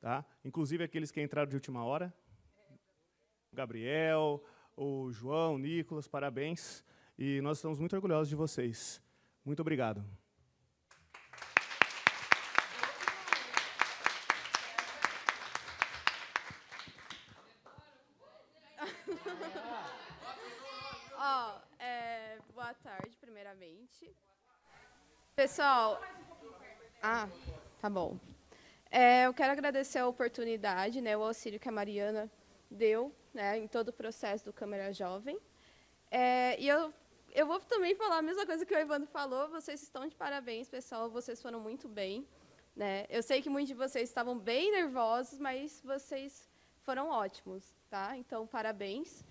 tá? Inclusive aqueles que entraram de última hora, Gabriel, o João, o Nicolas, parabéns, e nós estamos muito orgulhosos de vocês. Muito obrigado. Boa tarde, primeiramente. Pessoal, tá bom. Eu quero agradecer a oportunidade, né, o auxílio que a Mariana deu, né, em todo o processo do Câmara Jovem. E eu vou também falar a mesma coisa que o Evandro falou, vocês estão de parabéns, pessoal, vocês foram muito bem, né? Eu sei que muitos de vocês estavam bem nervosos, mas vocês foram ótimos, tá? Então, parabéns.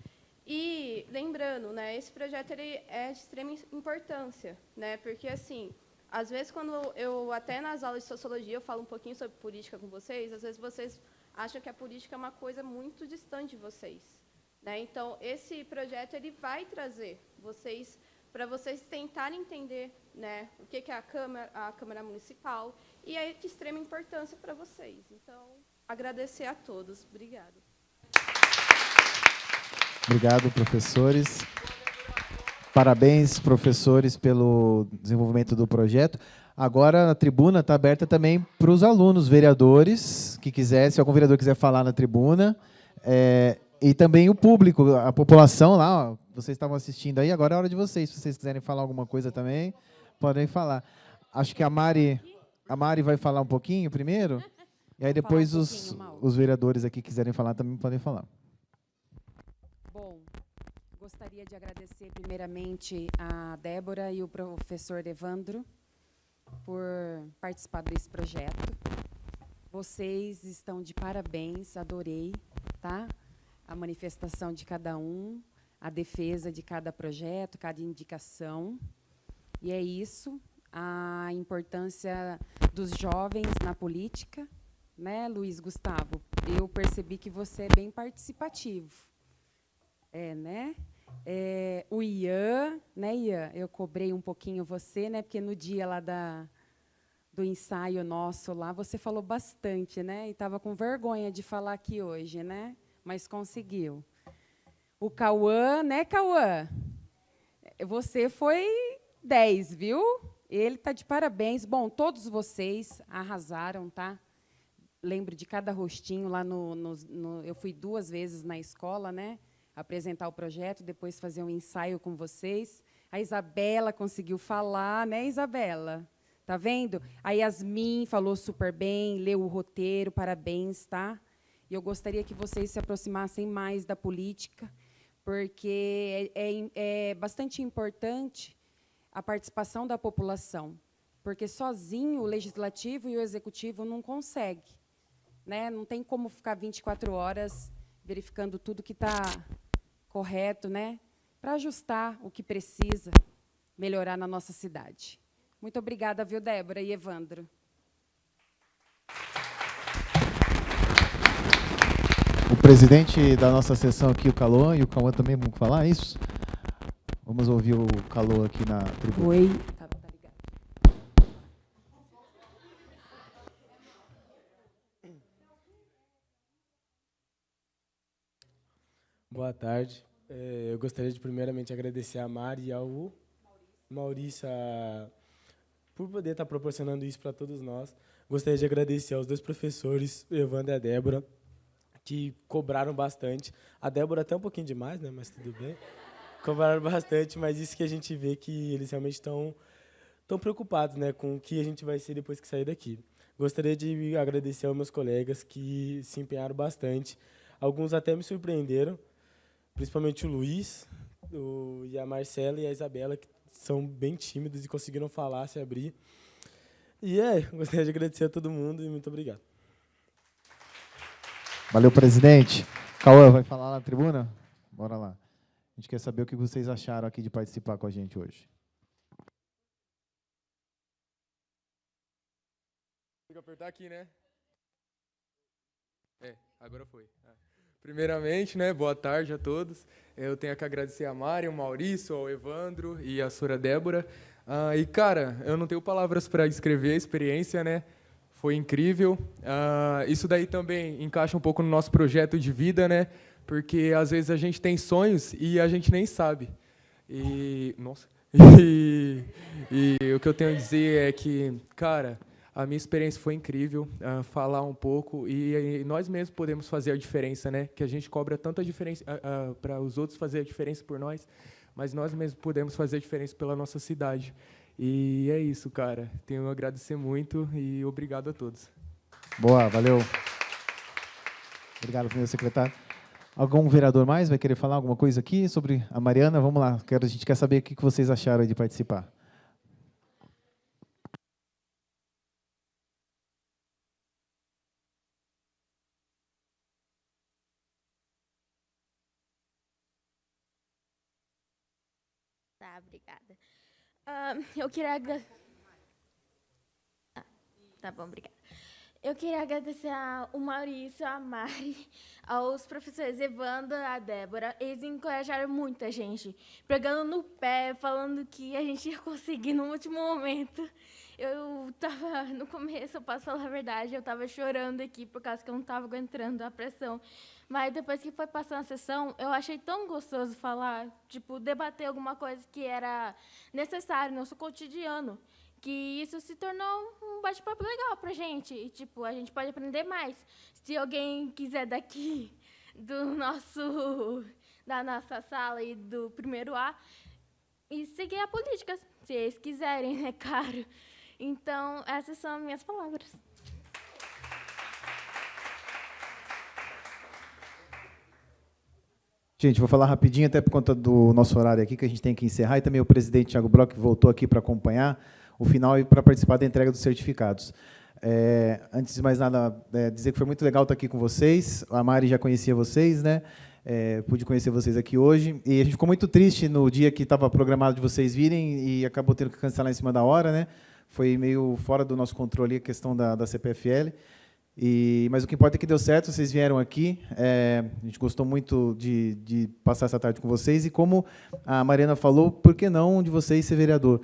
E lembrando, né, esse projeto ele é de extrema importância, né? Porque assim, às vezes quando eu até nas aulas de sociologia eu falo um pouquinho sobre política com vocês, às vezes vocês acham que a política é uma coisa muito distante de vocês, né? Então, esse projeto ele vai trazer vocês para vocês tentarem entender, né, o que é a Câmara Municipal, e é de extrema importância para vocês. Então, agradecer a todos. Obrigada. Obrigado, professores. Parabéns, professores, pelo desenvolvimento do projeto. Agora, a tribuna está aberta também para os alunos, vereadores, que quiser, se algum vereador quiser falar na tribuna, e também o público, a população lá, ó, vocês estavam assistindo aí, agora é a hora de vocês. Se vocês quiserem falar alguma coisa também, podem falar. Acho que a Mari vai falar um pouquinho primeiro, e aí depois os vereadores aqui quiserem falar também podem falar. Bom, gostaria de agradecer primeiramente a Débora e o professor Evandro por participar desse projeto. Vocês estão de parabéns, adorei, tá? A manifestação de cada um, a defesa de cada projeto, cada indicação. E é isso, a importância dos jovens na política, né, Luiz Gustavo? Eu percebi que você é bem participativo. Né? O Ian, né, Ian? Eu cobrei um pouquinho você, né? Porque no dia lá do ensaio nosso lá, você falou bastante, né? E estava com vergonha de falar aqui hoje, né? Mas conseguiu. O Cauã, né, Cauã? Você foi 10, viu? Ele está de parabéns. Bom, todos vocês arrasaram, tá? Lembro de cada rostinho lá eu fui 2 vezes na escola, né? Apresentar o projeto, depois fazer um ensaio com vocês. A Isabela conseguiu falar, né, Isabela? Tá vendo? A Yasmin falou super bem, leu o roteiro, parabéns, tá? E eu gostaria que vocês se aproximassem mais da política, porque é bastante importante a participação da população, porque sozinho o legislativo e o executivo não conseguem, né? Não tem como ficar 24 horas verificando tudo que está correto, né? Para ajustar o que precisa melhorar na nossa cidade. Muito obrigada, viu, Débora e Evandro. O presidente da nossa sessão aqui, o Caloan, e o Cauã também vão falar isso? Vamos ouvir o Caloan aqui na tribuna. Oi. Boa tarde. Eu gostaria de primeiramente agradecer a Mari e ao Maurício por poder estar proporcionando isso para todos nós. Gostaria de agradecer aos dois professores, o Evandro e a Débora, que cobraram bastante. A Débora até um pouquinho demais, né? Mas tudo bem. Cobraram bastante, mas isso que a gente vê que eles realmente estão preocupados, né, com o que a gente vai ser depois que sair daqui. Gostaria de agradecer aos meus colegas que se empenharam bastante. Alguns até me surpreenderam, principalmente o Luiz, e a Marcela e a Isabela, que são bem tímidos e conseguiram falar, se abrir. E gostaria de agradecer a todo mundo e muito obrigado. Valeu, presidente. Cauã, vai falar lá na tribuna? Bora lá. A gente quer saber o que vocês acharam aqui de participar com a gente hoje. Tem que apertar aqui, né? Agora foi. Primeiramente, né, boa tarde a todos. Eu tenho que agradecer a Mari, ao Maurício, ao Evandro e a senhora Débora. E, cara, eu não tenho palavras para descrever a experiência, né? Foi incrível. Isso daí também encaixa um pouco no nosso projeto de vida, né? Porque, às vezes, a gente tem sonhos e a gente nem sabe. E o que eu tenho a dizer é que, cara, a minha experiência foi incrível, falar um pouco, e nós mesmos podemos fazer a diferença, né? Que a gente cobra tanta diferença para os outros fazer a diferença por nós, mas nós mesmos podemos fazer a diferença pela nossa cidade. E é isso, cara. Tenho a agradecer muito e obrigado a todos. Boa, valeu. Obrigado, primeiro secretário. Algum vereador mais vai querer falar alguma coisa aqui sobre a Mariana? Vamos lá, a gente quer saber o que vocês acharam de participar. Tá, obrigada. Eu queria agradecer... tá bom, obrigada. Eu queria agradecer ao Maurício, a Mari, aos professores Evandro e a Débora. Eles encorajaram muita gente, pegando no pé, falando que a gente ia conseguir no último momento. Eu estava, no começo, eu posso falar a verdade, eu estava chorando aqui por causa que eu não estava aguentando a pressão. Mas depois que foi passando a sessão, eu achei tão gostoso falar, tipo, debater alguma coisa que era necessário no nosso cotidiano, que isso se tornou um bate-papo legal pra gente. E, tipo, a gente pode aprender mais. Se alguém quiser daqui da nossa sala e do primeiro A, e seguir a política, se eles quiserem, né, claro. Então, essas são as minhas palavras. Gente, vou falar rapidinho, até por conta do nosso horário aqui, que a gente tem que encerrar, e também o presidente Thiago Brock voltou aqui para acompanhar o final e para participar da entrega dos certificados. Antes de mais nada, dizer que foi muito legal estar aqui com vocês. A Mari já conhecia vocês, né? Pude conhecer vocês aqui hoje. E a gente ficou muito triste no dia que estava programado de vocês virem e acabou tendo que cancelar em cima da hora, né? Foi meio fora do nosso controle a questão da CPFL. Mas o que importa é que deu certo, vocês vieram aqui. A gente gostou muito de passar essa tarde com vocês. E como a Mariana falou, por que não de vocês ser vereador?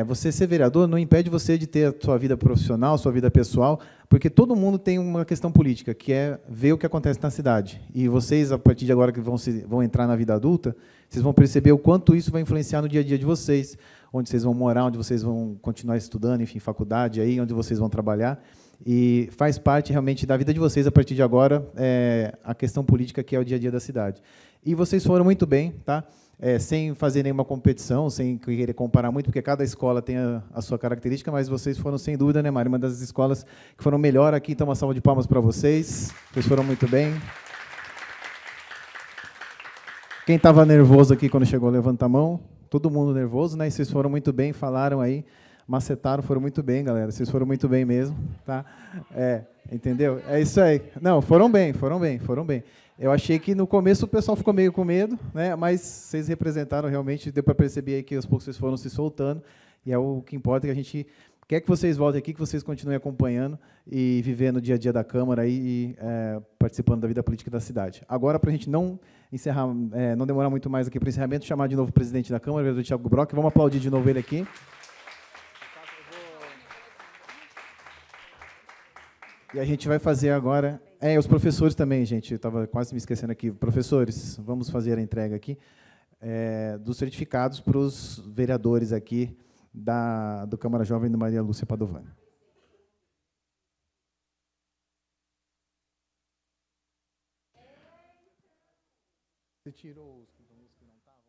Você ser vereador não impede você de ter a sua vida profissional, sua vida pessoal, porque todo mundo tem uma questão política, que é ver o que acontece na cidade. E vocês, a partir de agora que vão entrar na vida adulta, vocês vão perceber o quanto isso vai influenciar no dia a dia de vocês. onde vocês vão morar, onde vocês vão continuar estudando, enfim, faculdade aí, onde vocês vão trabalhar. E faz parte realmente da vida de vocês a partir de agora a questão política que é o dia a dia da cidade. E vocês foram muito bem, tá? Sem fazer nenhuma competição, sem querer comparar muito, porque cada escola tem a sua característica, mas vocês foram, sem dúvida, né, Mari, uma das escolas que foram melhor aqui. Então, uma salva de palmas para vocês. Vocês foram muito bem. Quem estava nervoso aqui quando chegou, levanta a mão. Todo mundo nervoso, né? E vocês foram muito bem, falaram aí, macetaram, foram muito bem, galera. Vocês foram muito bem mesmo, tá? Entendeu? É isso aí. Não, foram bem. Eu achei que no começo o pessoal ficou meio com medo, né? Mas vocês representaram realmente, deu para perceber aí que aos poucos vocês foram se soltando, e é o que importa, que a gente quer que vocês voltem aqui, que vocês continuem acompanhando e vivendo o dia a dia da Câmara e participando da vida política da cidade. Agora, para a gente não encerrar, não demorar muito mais aqui para o encerramento, chamar de novo o presidente da Câmara, o vereador Thiago Brock. Vamos aplaudir de novo ele aqui. E a gente vai fazer agora... os professores também, gente, eu estava quase me esquecendo aqui. Professores, vamos fazer a entrega aqui dos certificados para os vereadores aqui do Câmara Jovem do Maria Lúcia Padovani. Você tirou os que não estavam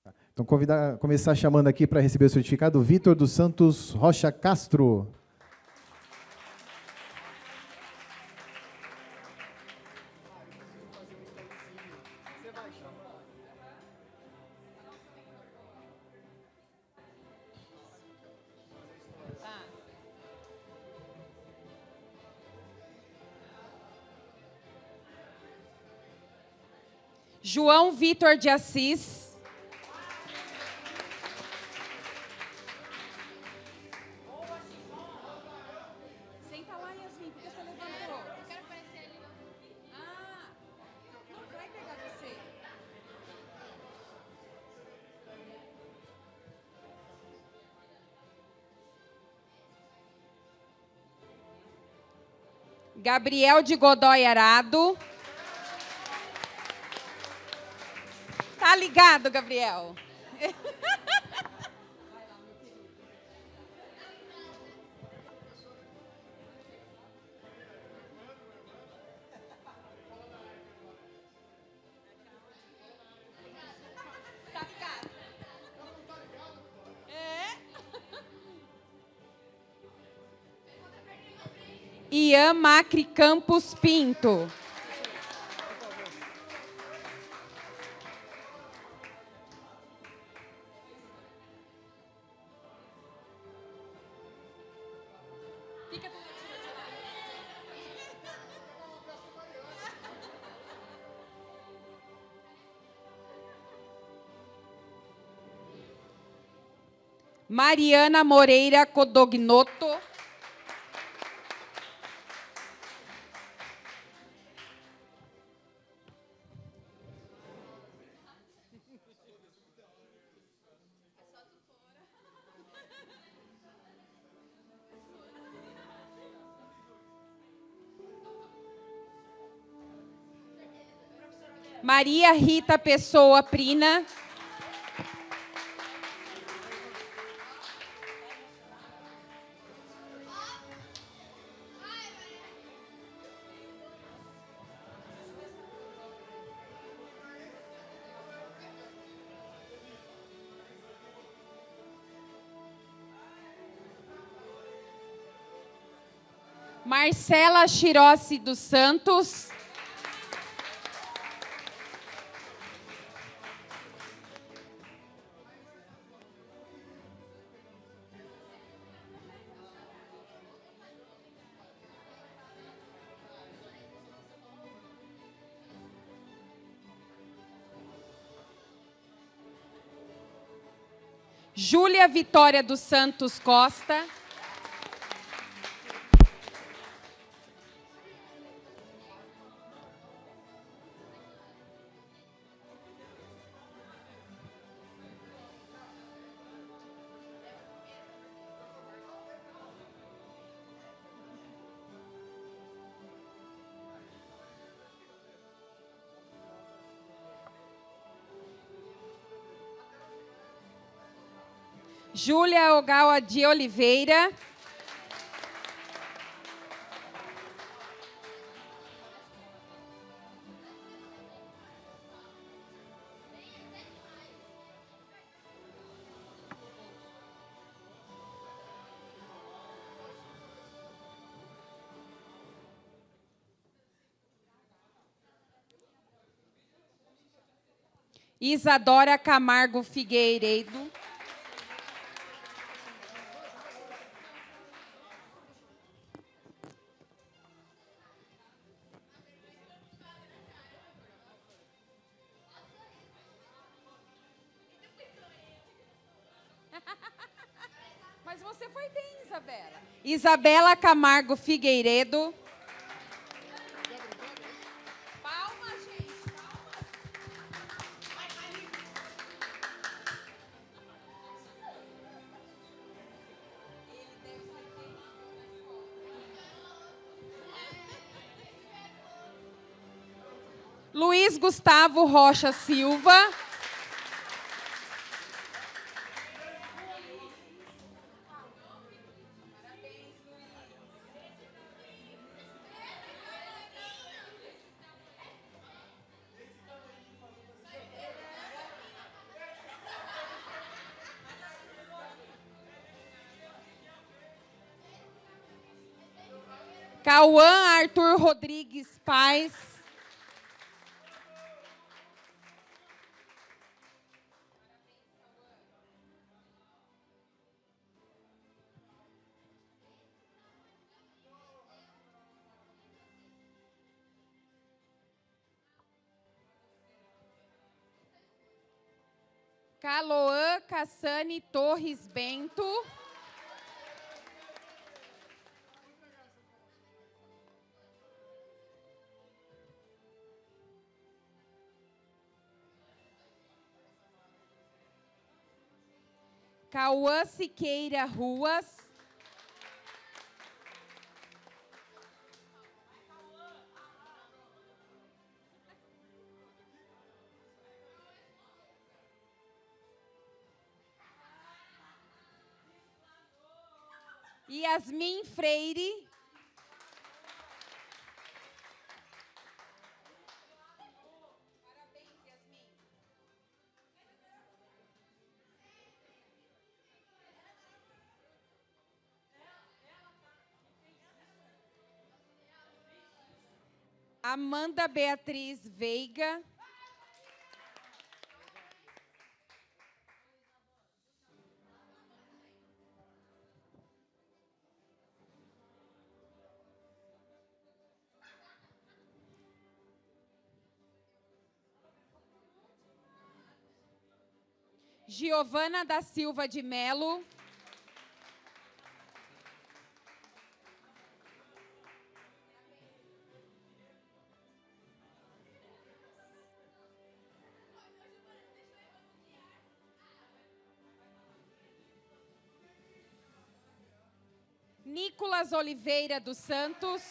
mais? Então, começar chamando aqui para receber o certificado, Vitor dos Santos Rocha Castro. João Vitor de Assis. Senta lá, Yasmin, por que você levantou? Eu quero aparecer ali. Não vai pegar você. Gabriel de Godoy Arado. Tá ligado, Gabriel? Tá ligado? Ian Macri Campos Pinto. Mariana Moreira Codognoto. Maria Rita Pessoa Prina. Marcela Chirossi dos Santos. Júlia Vitória dos Santos Costa. Júlia Ogawa de Oliveira. Isadora Camargo Figueiredo. Mas você foi bem, Isabela. Isabela Camargo Figueiredo. Palmas, gente, palmas. Luiz Gustavo Rocha Silva. Cauã Arthur Rodrigues Paz. Caloã Cassane Torres Bento. Cauã Siqueira Ruas. Yasmin Freire. Amanda Beatriz Veiga. Giovana da Silva de Melo. Nicolas Oliveira dos Santos.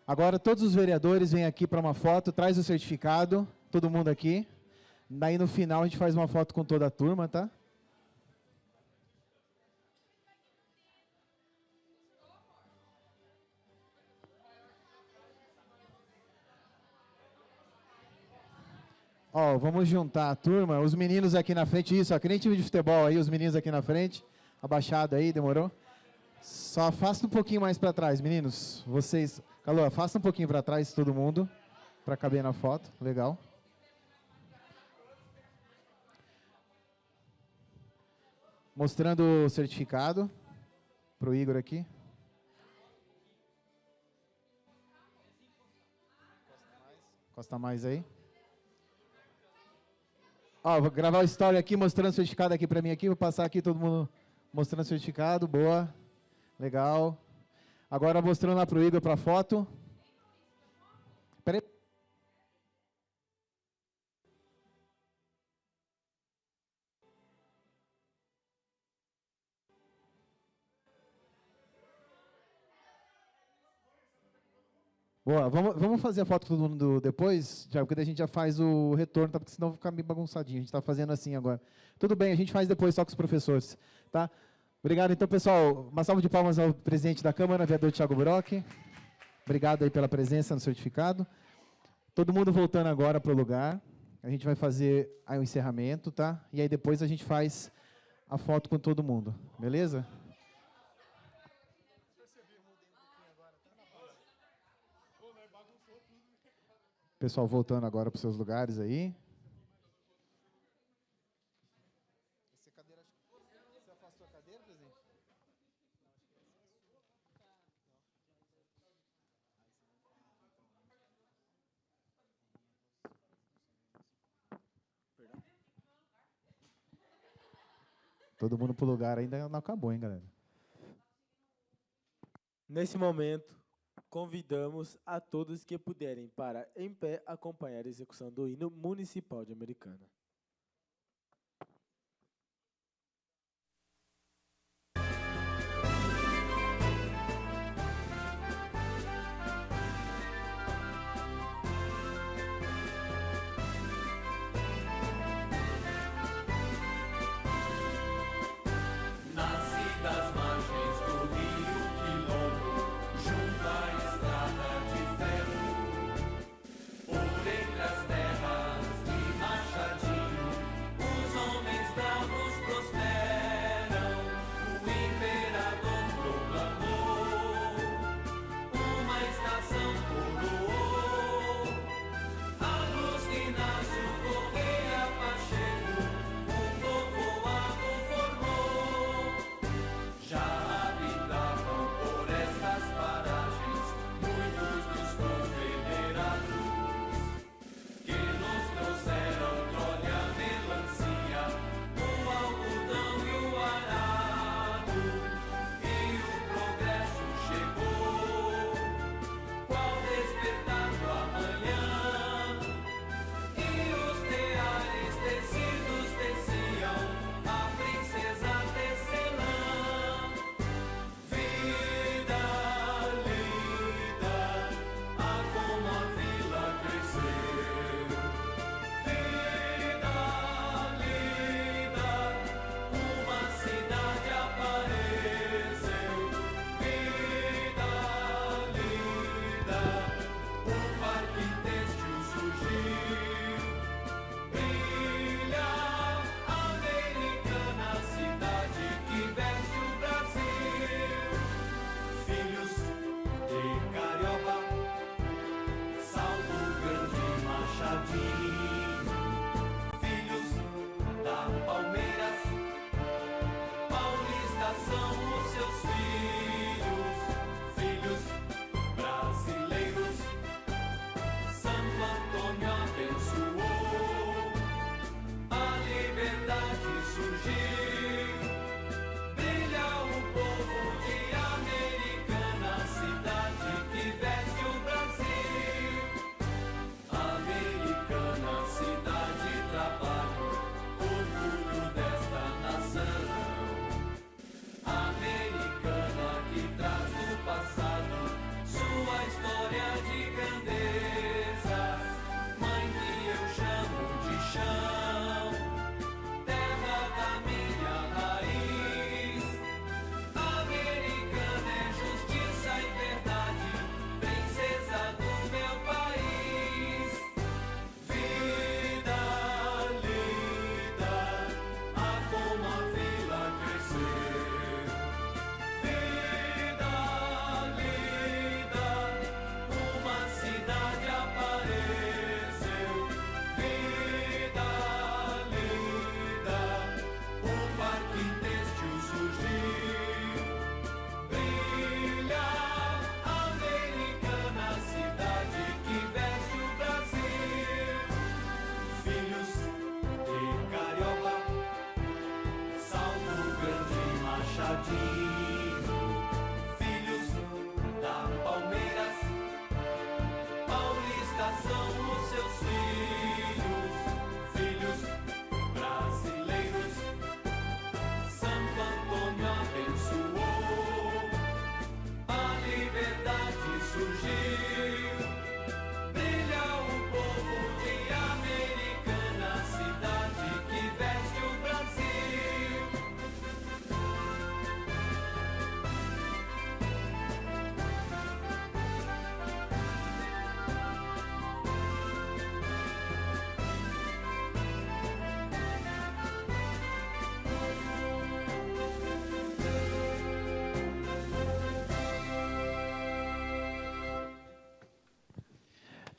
Agora todos os vereadores vêm aqui para uma foto, traz o certificado, todo mundo aqui. Daí no final a gente faz uma foto com toda a turma, tá? Ó, vamos juntar a turma, os meninos aqui na frente, isso, ó, que nem time de futebol aí, os meninos aqui na frente, abaixado aí, demorou? Só afasta um pouquinho mais para trás, meninos, vocês, Calô, afasta um pouquinho para trás todo mundo, para caber na foto, legal. Mostrando o certificado para o Igor aqui. Encosta mais aí. Ó, vou gravar a história aqui, mostrando o certificado aqui para mim aqui. Vou passar aqui todo mundo mostrando o certificado. Boa. Legal. Agora mostrando lá para o Igor para a foto. Espera aí. Boa, vamos fazer a foto todo mundo depois, já, porque daí a gente já faz o retorno, tá? Porque senão vai ficar meio bagunçadinho. A gente está fazendo assim agora. Tudo bem, a gente faz depois só com os professores. Tá? Obrigado, então, pessoal. Uma salva de palmas ao presidente da Câmara, vereador Thiago Brock. Obrigado aí pela presença no certificado. Todo mundo voltando agora para o lugar. A gente vai fazer aí o encerramento, tá? E aí depois a gente faz a foto com todo mundo. Beleza? Pessoal voltando agora para os seus lugares aí. Você afastou a cadeira, presidente? Todo mundo pro lugar ainda não acabou, hein, galera? Nesse momento, convidamos a todos que puderem para, em pé, acompanhar a execução do hino municipal de Americana. Nasci das margens do rio Quilombo, junto à estrada de ferro, por entre as terras de Machadinho.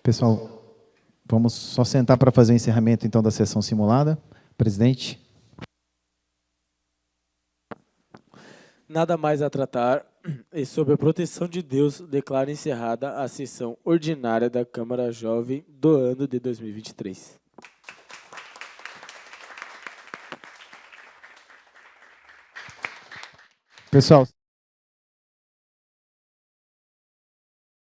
Pessoal, vamos só sentar para fazer o encerramento, então, da sessão simulada. Presidente. Nada mais a tratar, e sob a proteção de Deus, declaro encerrada a sessão ordinária da Câmara Jovem do ano de 2023. Pessoal,